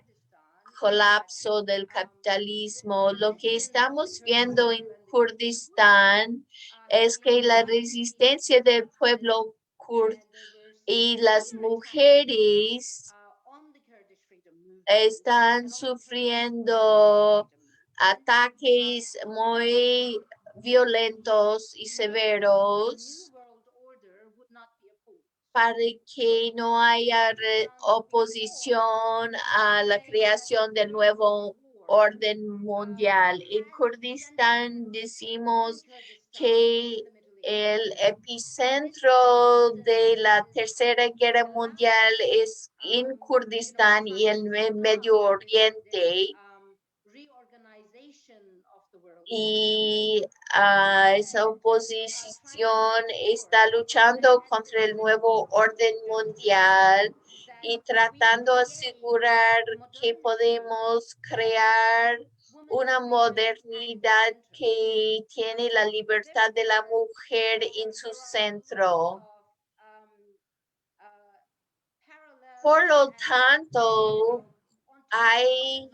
colapso del capitalismo. Lo que estamos viendo en Kurdistán es que la resistencia del pueblo kurdo y las mujeres están sufriendo ataques muy violentos y severos para que no haya oposición a la creación del nuevo orden mundial. En Kurdistán decimos que el epicentro de la Tercera Guerra Mundial es en Kurdistán y en el Medio Oriente. Y esa oposición está luchando contra el nuevo orden mundial y tratando de asegurar que podemos crear una modernidad que tiene la libertad de la mujer en su centro. Por lo tanto, hay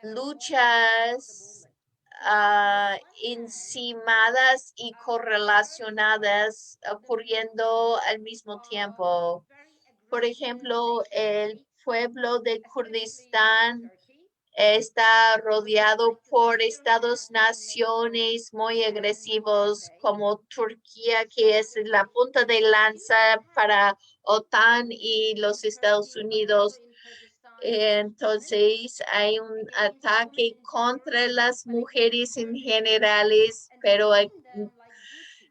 luchas encimadas y correlacionadas ocurriendo al mismo tiempo. Por ejemplo, el pueblo de Kurdistán está rodeado por estados-naciones muy agresivos como Turquía, que es la punta de lanza para OTAN y los Estados Unidos. Entonces hay un ataque contra las mujeres en generales, pero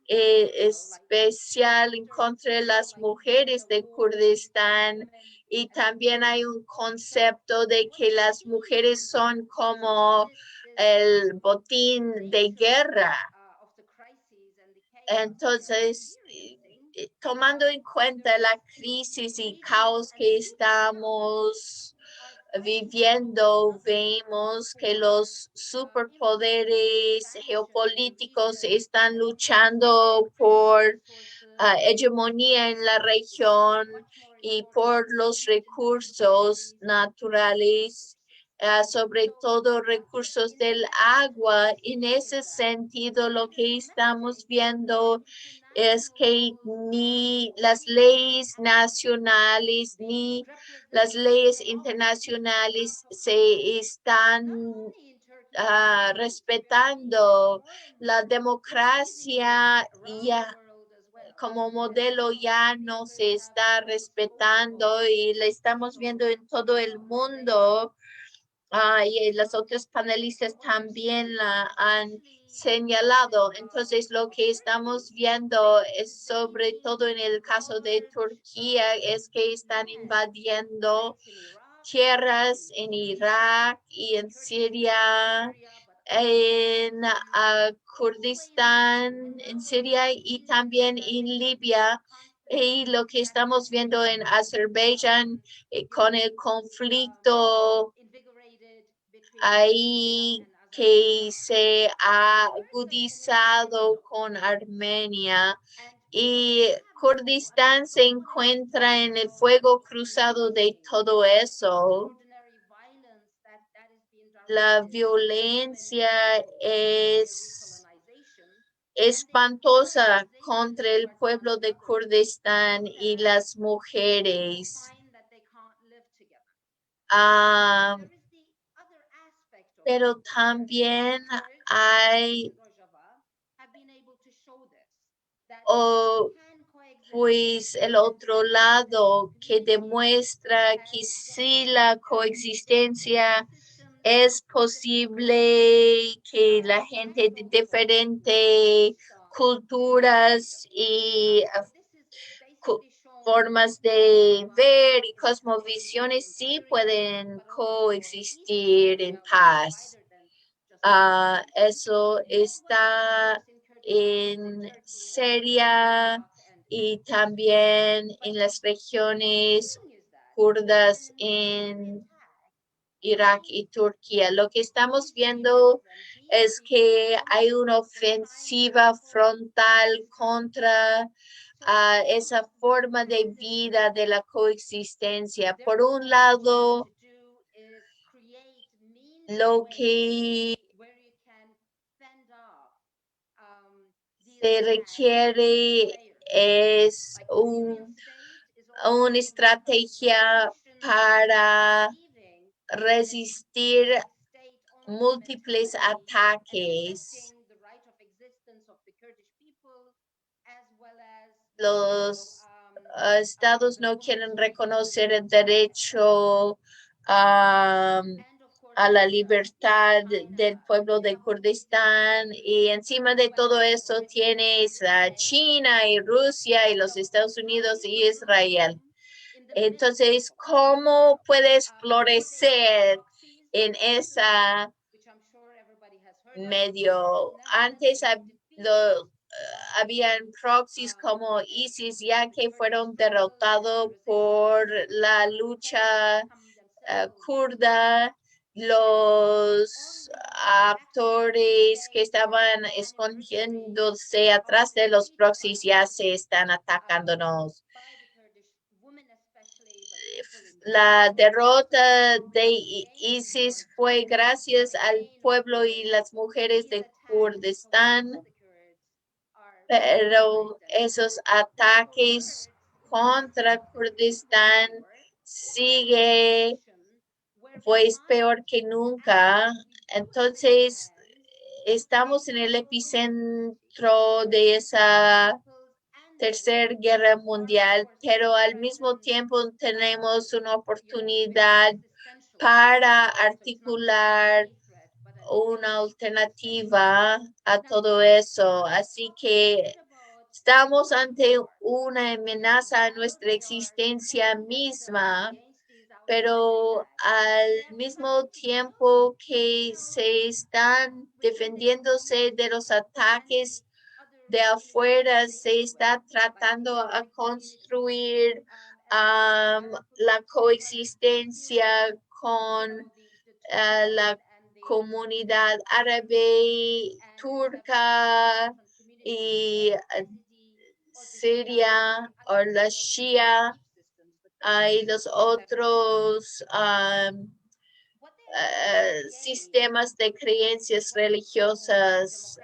especial contra las mujeres de Kurdistán. Y también hay un concepto de que las mujeres son como el botín de guerra. Entonces, tomando en cuenta la crisis y caos que estamos viviendo, vemos que los superpoderes geopolíticos están luchando por hegemonía en la región y por los recursos naturales, sobre todo recursos del agua. En ese sentido, lo que estamos viendo es que ni las leyes nacionales ni las leyes internacionales se están respetando. La democracia ya como modelo ya no se está respetando y la estamos viendo en todo el mundo. Y las otras panelistas también la han señalado. Entonces, lo que estamos viendo es sobre todo en el caso de Turquía, es que están invadiendo tierras en Irak y en Siria, en Kurdistán, en Siria y también en Libia. Y lo que estamos viendo en Azerbaiyán con el conflicto ahí que se ha agudizado con Armenia y Kurdistán se encuentra en el fuego cruzado de todo eso. La violencia es espantosa contra el pueblo de Kurdistán y las mujeres. Pero también hay pues el otro lado que demuestra que sí la coexistencia es posible, que la gente de diferentes culturas y formas de ver y cosmovisiones sí pueden coexistir en paz. Eso está en Siria y también en las regiones kurdas en Irak y Turquía. Lo que estamos viendo es que hay una ofensiva frontal contra esa forma de vida de la coexistencia. Por un lado, lo que se requiere es una estrategia para resistir múltiples ataques. Los estados no quieren reconocer el derecho a la libertad del pueblo de Kurdistán, y encima de todo eso tienes a China y Rusia y los Estados Unidos y Israel. Entonces, ¿cómo puedes florecer en esa medio? Antes habían proxies como ISIS, ya que fueron derrotados por la lucha kurda. Los actores que estaban escondiéndose atrás de los proxies ya se están atacándonos. La derrota de ISIS fue gracias al pueblo y las mujeres de Kurdistán, pero esos ataques contra Kurdistán sigue pues peor que nunca. Entonces, estamos en el epicentro de esa Tercera Guerra Mundial, pero al mismo tiempo tenemos una oportunidad para articular una alternativa a todo eso. Así que estamos ante una amenaza a nuestra existencia misma, pero al mismo tiempo que se están defendiéndose de los ataques de afuera, se está tratando a construir la coexistencia con la comunidad árabe, turca y siria o la shia y los otros sistemas de creencias religiosas,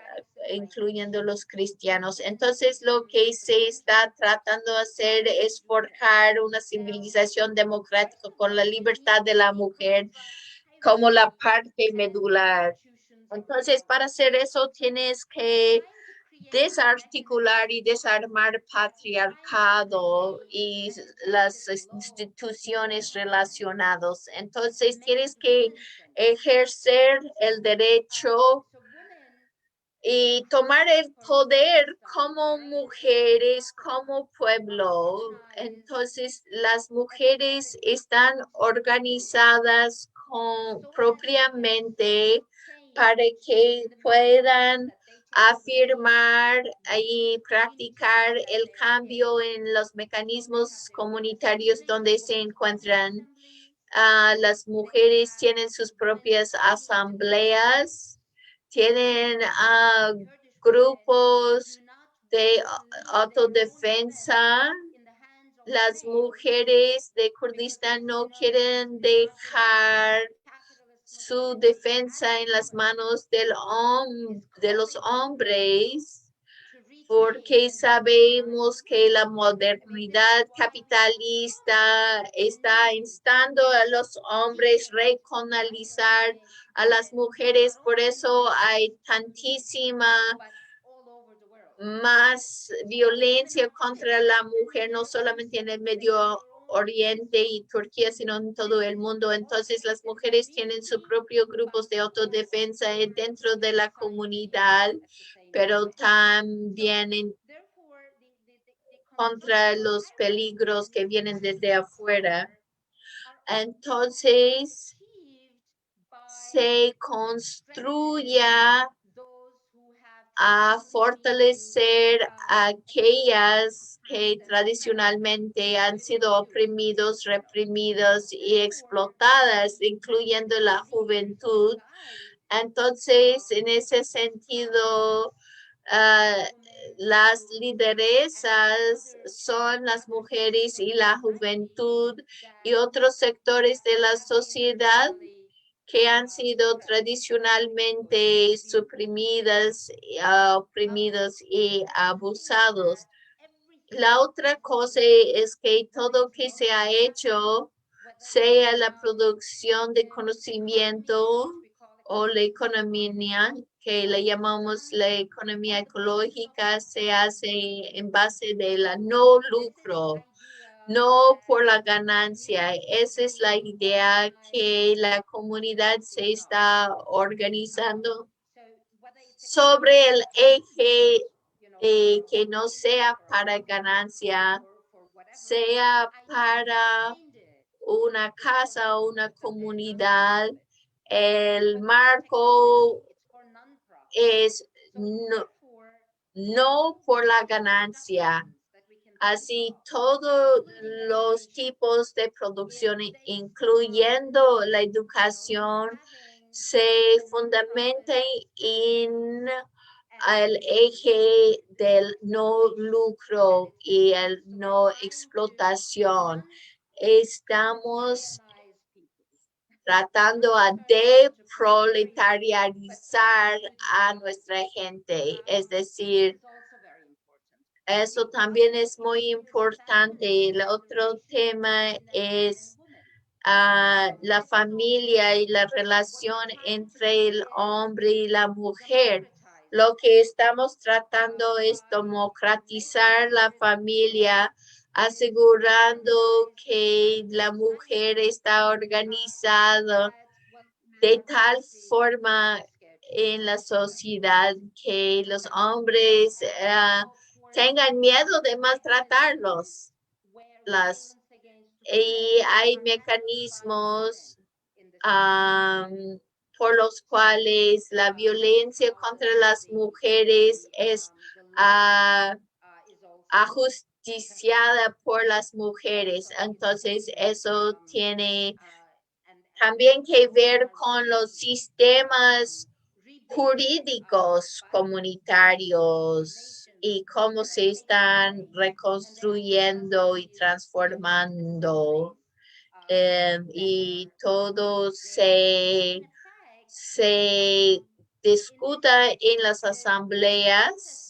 incluyendo los cristianos. Entonces, lo que se está tratando de hacer es forjar una civilización democrática con la libertad de la mujer como la parte medular. Entonces, para hacer eso, tienes que desarticular y desarmar patriarcado y las instituciones relacionadas. Entonces, tienes que ejercer el derecho y tomar el poder como mujeres, como pueblo. Entonces, las mujeres están organizadas propiamente para que puedan afirmar y practicar el cambio en los mecanismos comunitarios donde se encuentran. Las mujeres tienen sus propias asambleas, tienen grupos de autodefensa. Las mujeres de Kurdistán no quieren dejar su defensa en las manos de los hombres. porque sabemos que la modernidad capitalista está instando a los hombres a recolonizar a las mujeres. Por eso hay tantísima más violencia contra la mujer, no solamente en el Medio Oriente y Turquía, sino en todo el mundo. Entonces, las mujeres tienen sus propios grupos de autodefensa dentro de la comunidad, pero también contra los peligros que vienen desde afuera. Entonces, se construya a fortalecer a aquellas que tradicionalmente han sido oprimidos, reprimidos y explotadas, incluyendo la juventud. Entonces, en ese sentido, las lideresas son las mujeres y la juventud y otros sectores de la sociedad que han sido tradicionalmente suprimidas, oprimidos y abusados. La otra cosa es que todo que se ha hecho, sea la producción de conocimiento o la economía, que le llamamos la economía ecológica, se hace en base de la no lucro, no por la ganancia. Esa es la idea que la comunidad se está organizando sobre el eje que no sea para ganancia, sea para una casa o una comunidad. El marco es no por la ganancia. Así, todos los tipos de producción, incluyendo la educación, se fundamentan en el eje del no lucro y el no explotación. Estamos tratando a deproletariarizar a nuestra gente, es decir, eso también es muy importante. El otro tema es la familia y la relación entre el hombre y la mujer. Lo que estamos tratando es democratizar la familia, asegurando que la mujer está organizada de tal forma en la sociedad que los hombres tengan miedo de maltratarlos. Y hay mecanismos por los cuales la violencia contra las mujeres es ajusticiada por las mujeres. Entonces, eso tiene también que ver con los sistemas jurídicos comunitarios y cómo se están reconstruyendo y transformando. Y todo se discuta en las asambleas.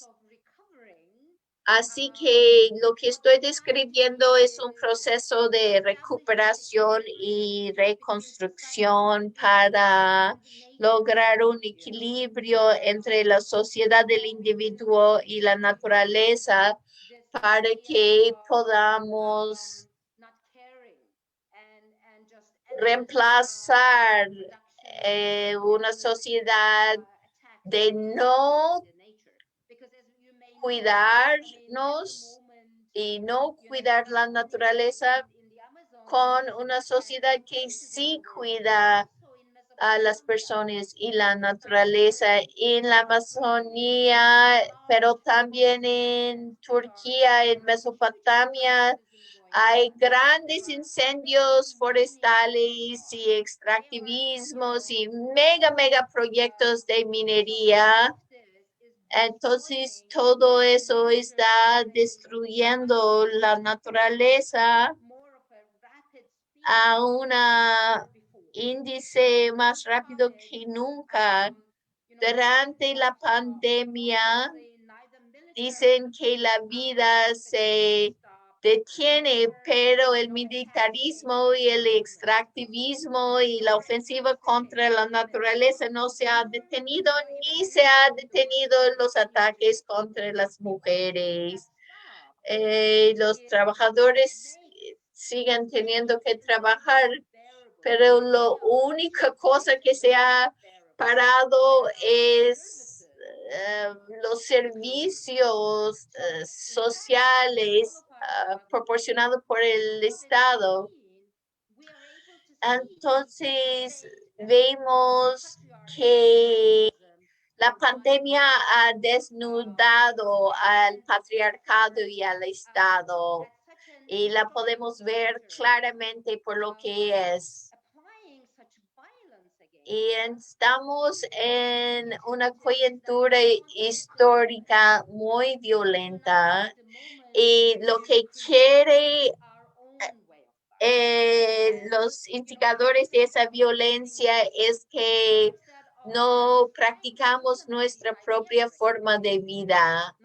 Así que lo que estoy describiendo es un proceso de recuperación y reconstrucción para lograr un equilibrio entre la sociedad del individuo y la naturaleza para que podamos reemplazar una sociedad de no cuidarnos y no cuidar la naturaleza con una sociedad que sí cuida a las personas y la naturaleza en la Amazonía, pero también en Turquía, en Mesopotamia. Hay grandes incendios forestales y extractivismos y mega proyectos de minería. Entonces, todo eso está destruyendo la naturaleza a un índice más rápido que nunca. Durante la pandemia, dicen que la vida se detiene, pero el militarismo y el extractivismo y la ofensiva contra la naturaleza no se ha detenido, ni se ha detenido los ataques contra las mujeres. Los trabajadores siguen teniendo que trabajar, pero la única cosa que se ha parado es los servicios sociales proporcionados por el Estado. Entonces, vemos que la pandemia ha desnudado al patriarcado y al Estado, y la podemos ver claramente por lo que es. Y estamos en una coyuntura histórica muy violenta, y lo que quiere los instigadores de esa violencia es que no practicamos nuestra propia forma de vida.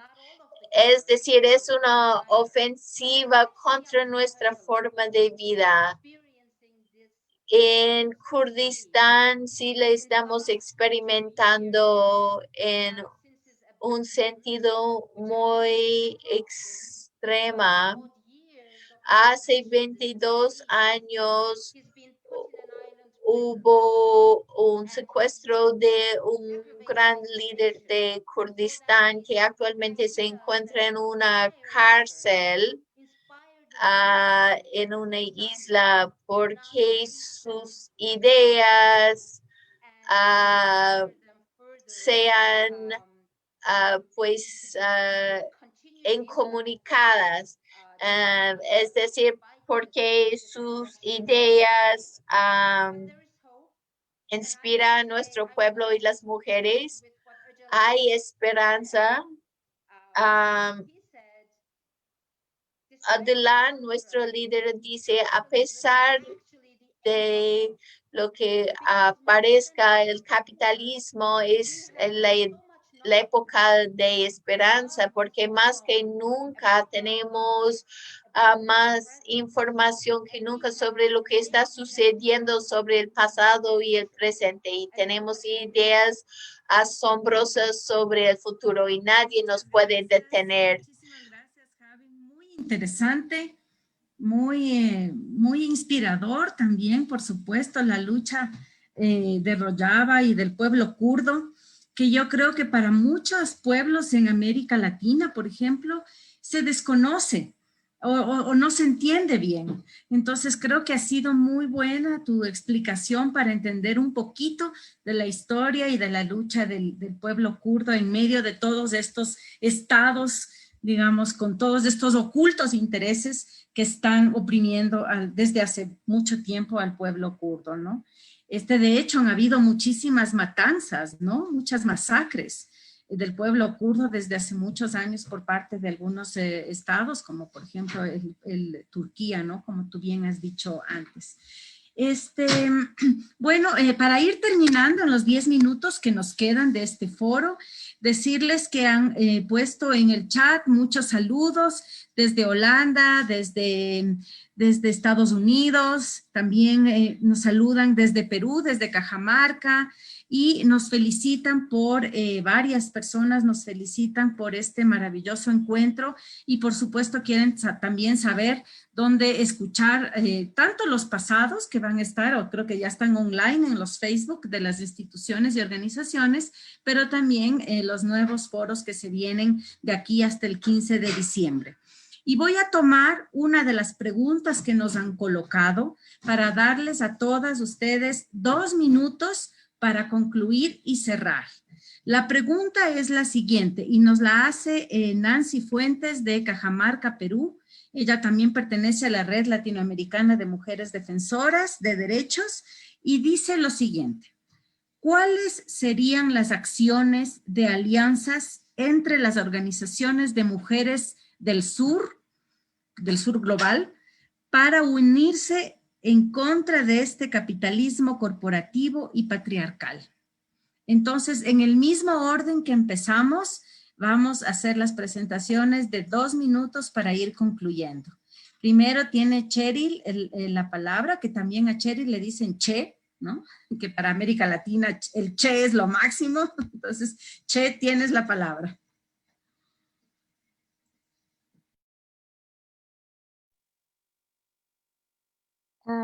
Es decir, es una ofensiva contra nuestra forma de vida. En Kurdistán sí la estamos experimentando en un sentido muy extrema. Hace 22 años hubo un secuestro de un gran líder de Kurdistán que actualmente se encuentra en una cárcel en una isla porque sus ideas sean incomunicadas. Es decir, porque sus ideas inspiran a nuestro pueblo y las mujeres. Hay esperanza. Adlan, nuestro líder, dice, a pesar de lo que parezca el capitalismo, es la época de esperanza, porque más que nunca tenemos más información que nunca sobre lo que está sucediendo sobre el pasado y el presente, y tenemos ideas asombrosas sobre el futuro y nadie nos puede detener. Muchísimas gracias, Javi. Muy interesante, muy inspirador también, por supuesto, la lucha de Rojava y del pueblo kurdo, que yo creo que para muchos pueblos en América Latina, por ejemplo, se desconoce o no se entiende bien. Entonces creo que ha sido muy buena tu explicación para entender un poquito de la historia y de la lucha del pueblo kurdo en medio de todos estos estados, digamos, con todos estos ocultos intereses que están oprimiendo desde hace mucho tiempo al pueblo kurdo, ¿no? De hecho, han habido muchísimas matanzas, ¿no? Muchas masacres del pueblo kurdo desde hace muchos años por parte de algunos estados, como por ejemplo el Turquía, ¿no? Como tú bien has dicho antes. Bueno, para ir terminando en los 10 minutos que nos quedan de este foro, decirles que han puesto en el chat muchos saludos desde Holanda, desde Estados Unidos, también nos saludan desde Perú, desde Cajamarca, y nos felicitan varias personas nos felicitan por este maravilloso encuentro, y por supuesto quieren también saber dónde escuchar tanto los pasados que van a estar, o creo que ya están online en los Facebook de las instituciones y organizaciones, pero también los nuevos foros que se vienen de aquí hasta el 15 de diciembre. Y voy a tomar una de las preguntas que nos han colocado para darles a todas ustedes 2 minutos para concluir y cerrar. La pregunta es la siguiente y nos la hace Nancy Fuentes de Cajamarca, Perú. Ella también pertenece a la Red Latinoamericana de Mujeres Defensoras de Derechos y dice lo siguiente: ¿cuáles serían las acciones de alianzas entre las organizaciones de mujeres del sur global, para unirse en contra de este capitalismo corporativo y patriarcal? Entonces, en el mismo orden que empezamos, vamos a hacer las presentaciones de 2 minutos para ir concluyendo. Primero tiene Cheryl la palabra, que también a Cheryl le dicen Che, ¿no? Que para América Latina el Che es lo máximo. Entonces, Che, tienes la palabra.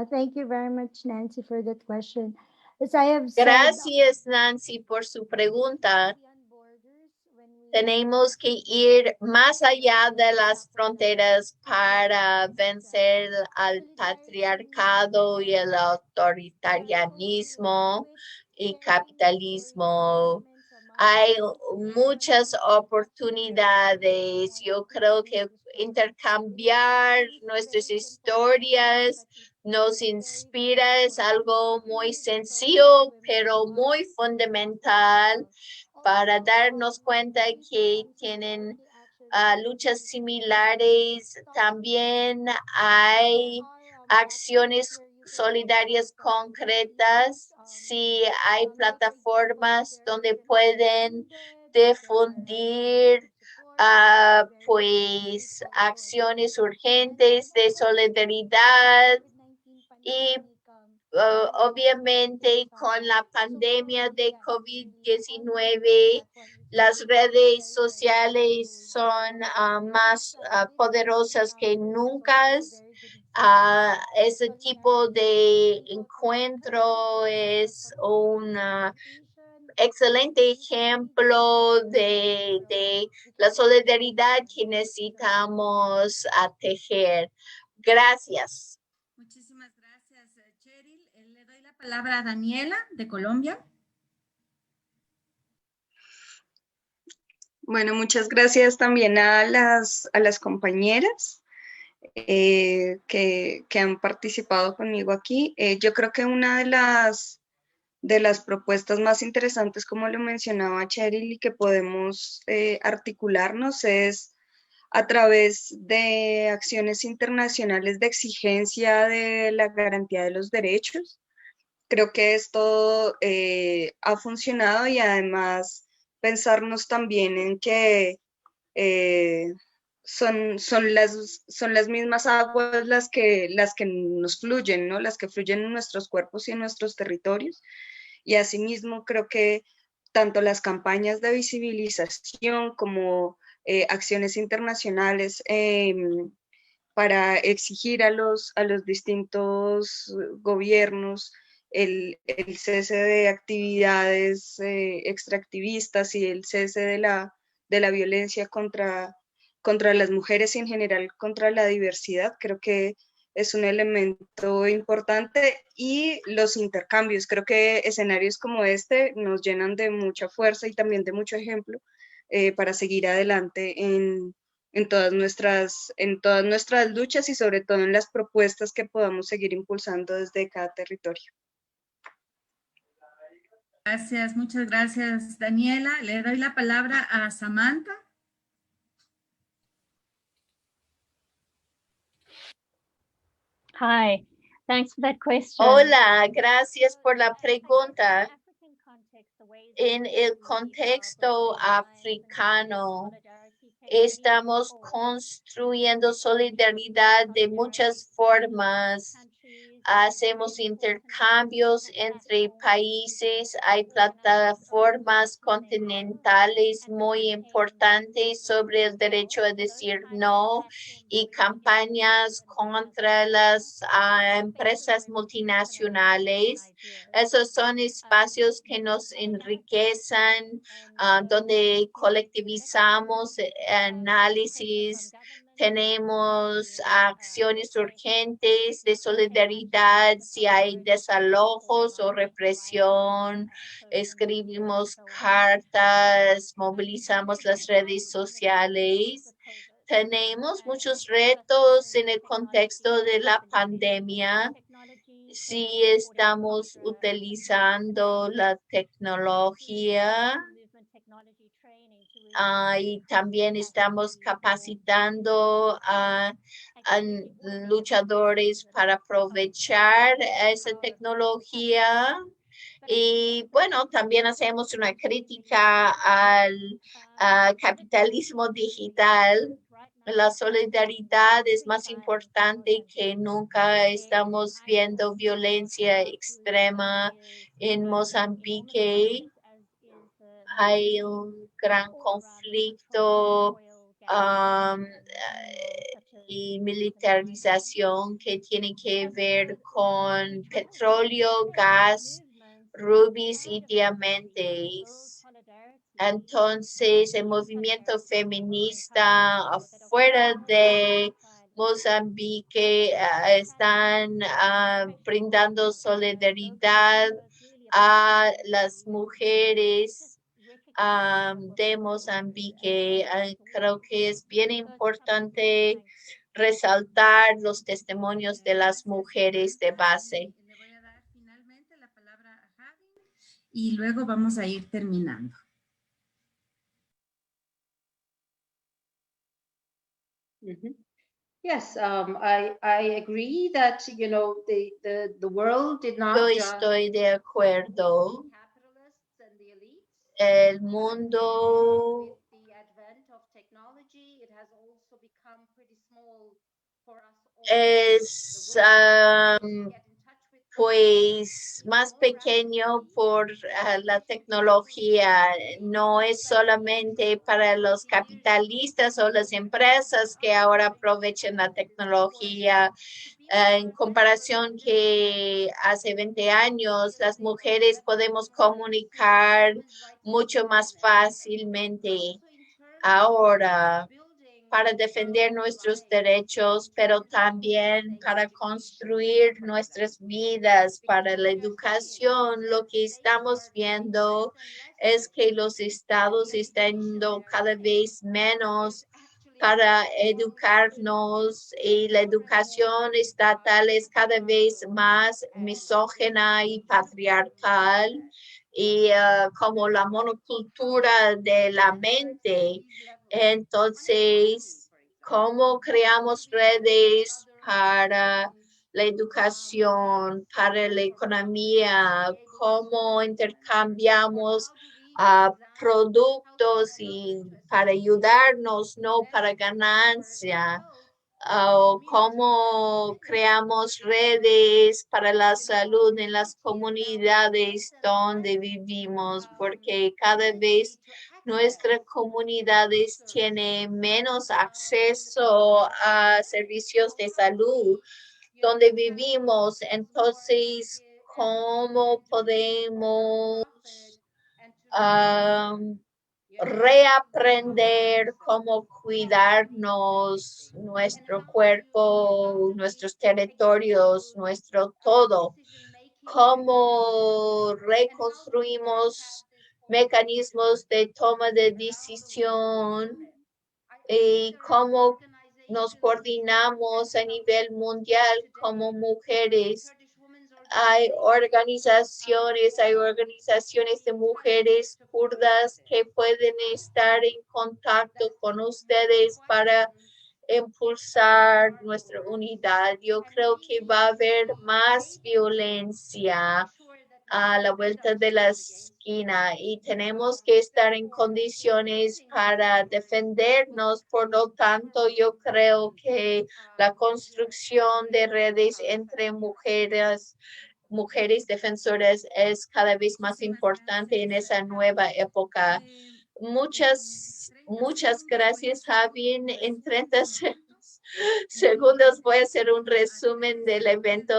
Thank you very much, Nancy, for that question. As I have said, Gracias, Nancy, por su pregunta. Tenemos que ir más allá de las fronteras para vencer al patriarcado y el autoritarianismo y capitalismo. Hay muchas oportunidades. Yo creo que intercambiar nuestras historias nos inspira, es algo muy sencillo, pero muy fundamental para darnos cuenta que tienen luchas similares. También hay acciones solidarias concretas. Sí, hay plataformas donde pueden difundir pues acciones urgentes de solidaridad y obviamente con la pandemia de COVID-19 las redes sociales son más poderosas que nunca. Ese tipo de encuentro es un excelente ejemplo de la solidaridad que necesitamos tejer. Gracias. Muchísimas gracias, Cheryl. Le doy la palabra a Daniela, de Colombia. Bueno, muchas gracias también a las compañeras que han participado conmigo aquí. Yo creo que una de las propuestas más interesantes, como lo mencionaba Cheryl, y que podemos articularnos es a través de acciones internacionales de exigencia de la garantía de los derechos. Creo que esto ha funcionado y además pensarnos también en que son las mismas aguas las que nos fluyen, ¿no? Las que fluyen en nuestros cuerpos y en nuestros territorios. Y asimismo creo que tanto las campañas de visibilización como acciones internacionales para exigir a los distintos gobiernos el cese de actividades extractivistas y el cese de la violencia contra las mujeres y en general contra la diversidad, creo que es un elemento importante, y los intercambios. Creo que escenarios como este nos llenan de mucha fuerza y también de mucho ejemplo para seguir adelante en todas nuestras luchas y sobre todo en las propuestas que podamos seguir impulsando desde cada territorio. Gracias, muchas gracias, Daniela. Le doy la palabra a Samantha. Hi, thanks for that question. Hola, gracias por la pregunta. En el contexto africano, estamos construyendo solidaridad de muchas formas. Hacemos intercambios entre países, hay plataformas continentales muy importantes sobre el derecho a decir no y campañas contra las empresas multinacionales. Esos son espacios que nos enriquecen, donde colectivizamos análisis. Tenemos acciones urgentes de solidaridad si hay desalojos o represión. Escribimos cartas, movilizamos las redes sociales. Tenemos muchos retos en el contexto de la pandemia. Si estamos utilizando la tecnología, y también estamos capacitando a luchadores para aprovechar esa tecnología. Y bueno, también hacemos una crítica al capitalismo digital. La solidaridad es más importante que nunca. Estamos viendo violencia extrema en Mozambique. Hay un gran conflicto y militarización que tiene que ver con petróleo, gas, rubíes y diamantes. Entonces, el movimiento feminista afuera de Mozambique están brindando solidaridad a las mujeres de Mozambique. Creo que es bien importante resaltar los testimonios de las mujeres de base. Le voy a dar finalmente la palabra a Javi y luego vamos a ir terminando. Yes, I agree that, you know, the world did not Yo just estoy de acuerdo. capitalists and the elites. El mundo With the advent of technology, it has also become pretty small for us all. es Get in touch with pues más pequeño por la tecnología. No es solamente para los capitalistas o las empresas que ahora aprovechan la tecnología. En comparación que hace 20 años, las mujeres podemos comunicar mucho más fácilmente ahora para defender nuestros derechos, pero también para construir nuestras vidas, para la educación. Lo que estamos viendo es que los estados están yendo cada vez menos para educarnos y la educación estatal es cada vez más misógina y patriarcal y como la monocultura de la mente. Entonces, ¿cómo creamos redes para la educación, para la economía? ¿Cómo intercambiamos productos y para ayudarnos, no para ganancia? O cómo creamos redes para la salud en las comunidades donde vivimos, porque cada vez nuestras comunidades tienen menos acceso a servicios de salud donde vivimos. Entonces, ¿cómo podemos reaprender cómo cuidarnos, nuestro cuerpo, nuestros territorios, nuestro todo? ¿Cómo reconstruimos mecanismos de toma de decisión y cómo nos coordinamos a nivel mundial como mujeres? Hay organizaciones de mujeres kurdas que pueden estar en contacto con ustedes para impulsar nuestra unidad. Yo creo que va a haber más violencia a la vuelta de la esquina y tenemos que estar en condiciones para defendernos. Por lo tanto, yo creo que la construcción de redes entre mujeres defensoras es cada vez más importante en esa nueva época. Muchas gracias, Javi. En 30 segundos voy a hacer un resumen del evento.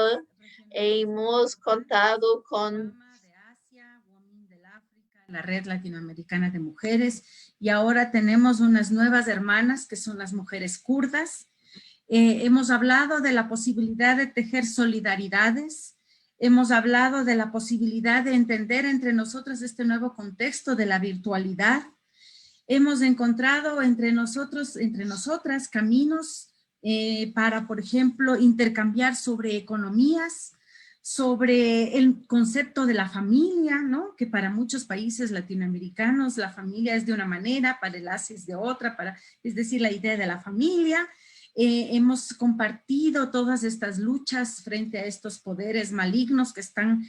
Hemos contado con la Red Latinoamericana de Mujeres y ahora tenemos unas nuevas hermanas que son las mujeres kurdas. Hemos hablado de la posibilidad de tejer solidaridades. Hemos hablado de la posibilidad de entender entre nosotros este nuevo contexto de la virtualidad. Hemos encontrado entre nosotros, entre nosotras, caminos para, por ejemplo, intercambiar sobre economías, sobre el concepto de la familia, ¿no? Que para muchos países latinoamericanos la familia es de una manera, para el ASE es de otra, es decir, la idea de la familia. hemos compartido todas estas luchas frente a estos poderes malignos que están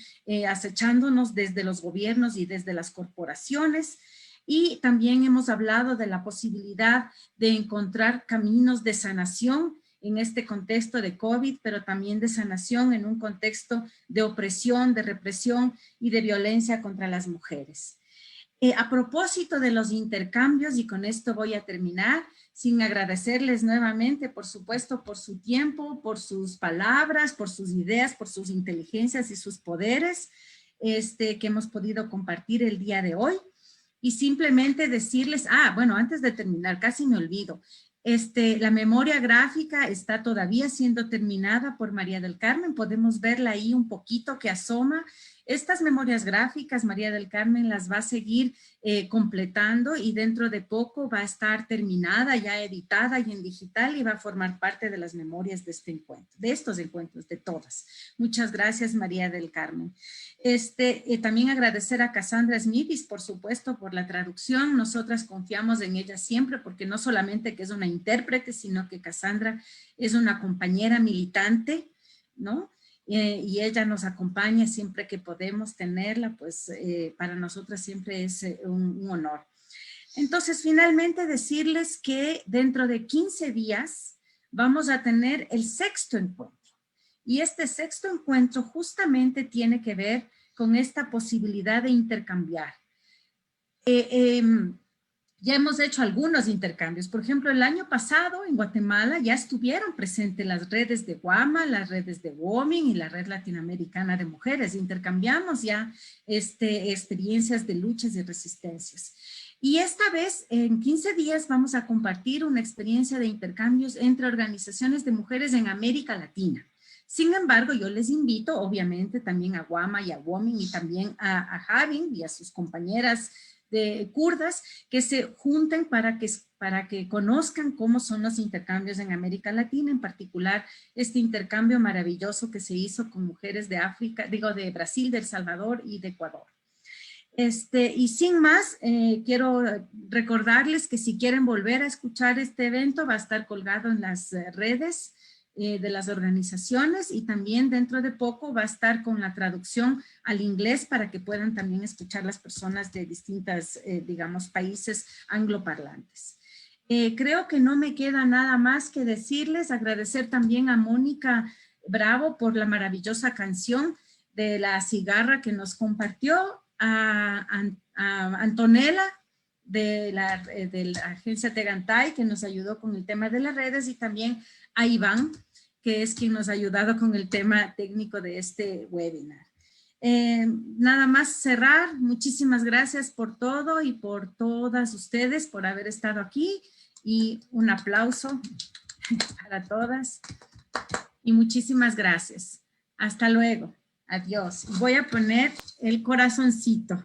acechándonos desde los gobiernos y desde las corporaciones. Y también hemos hablado de la posibilidad de encontrar caminos de sanación en este contexto de COVID, pero también de sanación en un contexto de opresión, de represión y de violencia contra las mujeres. A propósito de los intercambios, y con esto voy a terminar, sin agradecerles nuevamente, por supuesto, por su tiempo, por sus palabras, por sus ideas, por sus inteligencias y sus poderes que hemos podido compartir el día de hoy. Y simplemente decirles, bueno, antes de terminar, casi me olvido, la memoria gráfica está todavía siendo terminada por María del Carmen, podemos verla ahí un poquito que asoma. Estas memorias gráficas, María del Carmen las va a seguir completando y dentro de poco va a estar terminada, ya editada y en digital y va a formar parte de las memorias de este encuentro, de estos encuentros, de todas. Muchas gracias, María del Carmen. También agradecer a Cassandra Smithis, por supuesto, por la traducción. Nosotras confiamos en ella siempre porque no solamente que es una intérprete, sino que Cassandra es una compañera militante, ¿no? Y ella nos acompaña siempre que podemos tenerla, pues para nosotras siempre es un honor. Entonces, finalmente decirles que dentro de 15 días vamos a tener el 6º encuentro. Y este 6º encuentro justamente tiene que ver con esta posibilidad de intercambiar. Ya hemos hecho algunos intercambios. Por ejemplo, el año pasado en Guatemala ya estuvieron presentes las redes de Guama, las redes de WOMIN y la Red Latinoamericana de Mujeres. Intercambiamos ya experiencias de luchas y resistencias. Y esta vez, en 15 días, vamos a compartir una experiencia de intercambios entre organizaciones de mujeres en América Latina. Sin embargo, yo les invito, obviamente, también a Guama y a WOMIN y también a Javin y a sus compañeras de kurdas que se junten para que conozcan cómo son los intercambios en América Latina, en particular este intercambio maravilloso que se hizo con mujeres de África, de Brasil, de El Salvador y de Ecuador. Y sin más, quiero recordarles que si quieren volver a escuchar este evento va a estar colgado en las redes de las organizaciones y también dentro de poco va a estar con la traducción al inglés para que puedan también escuchar las personas de distintas, digamos, países angloparlantes. Creo que no me queda nada más que decirles, agradecer también a Mónica Bravo por la maravillosa canción de La Cigarra que nos compartió, a Antonella de la agencia Tegantay que nos ayudó con el tema de las redes y también a Iván, que es quien nos ha ayudado con el tema técnico de este webinar. Nada más cerrar, muchísimas gracias por todo y por todas ustedes por haber estado aquí y un aplauso para todas y muchísimas gracias. Hasta luego, adiós. Voy a poner el corazoncito.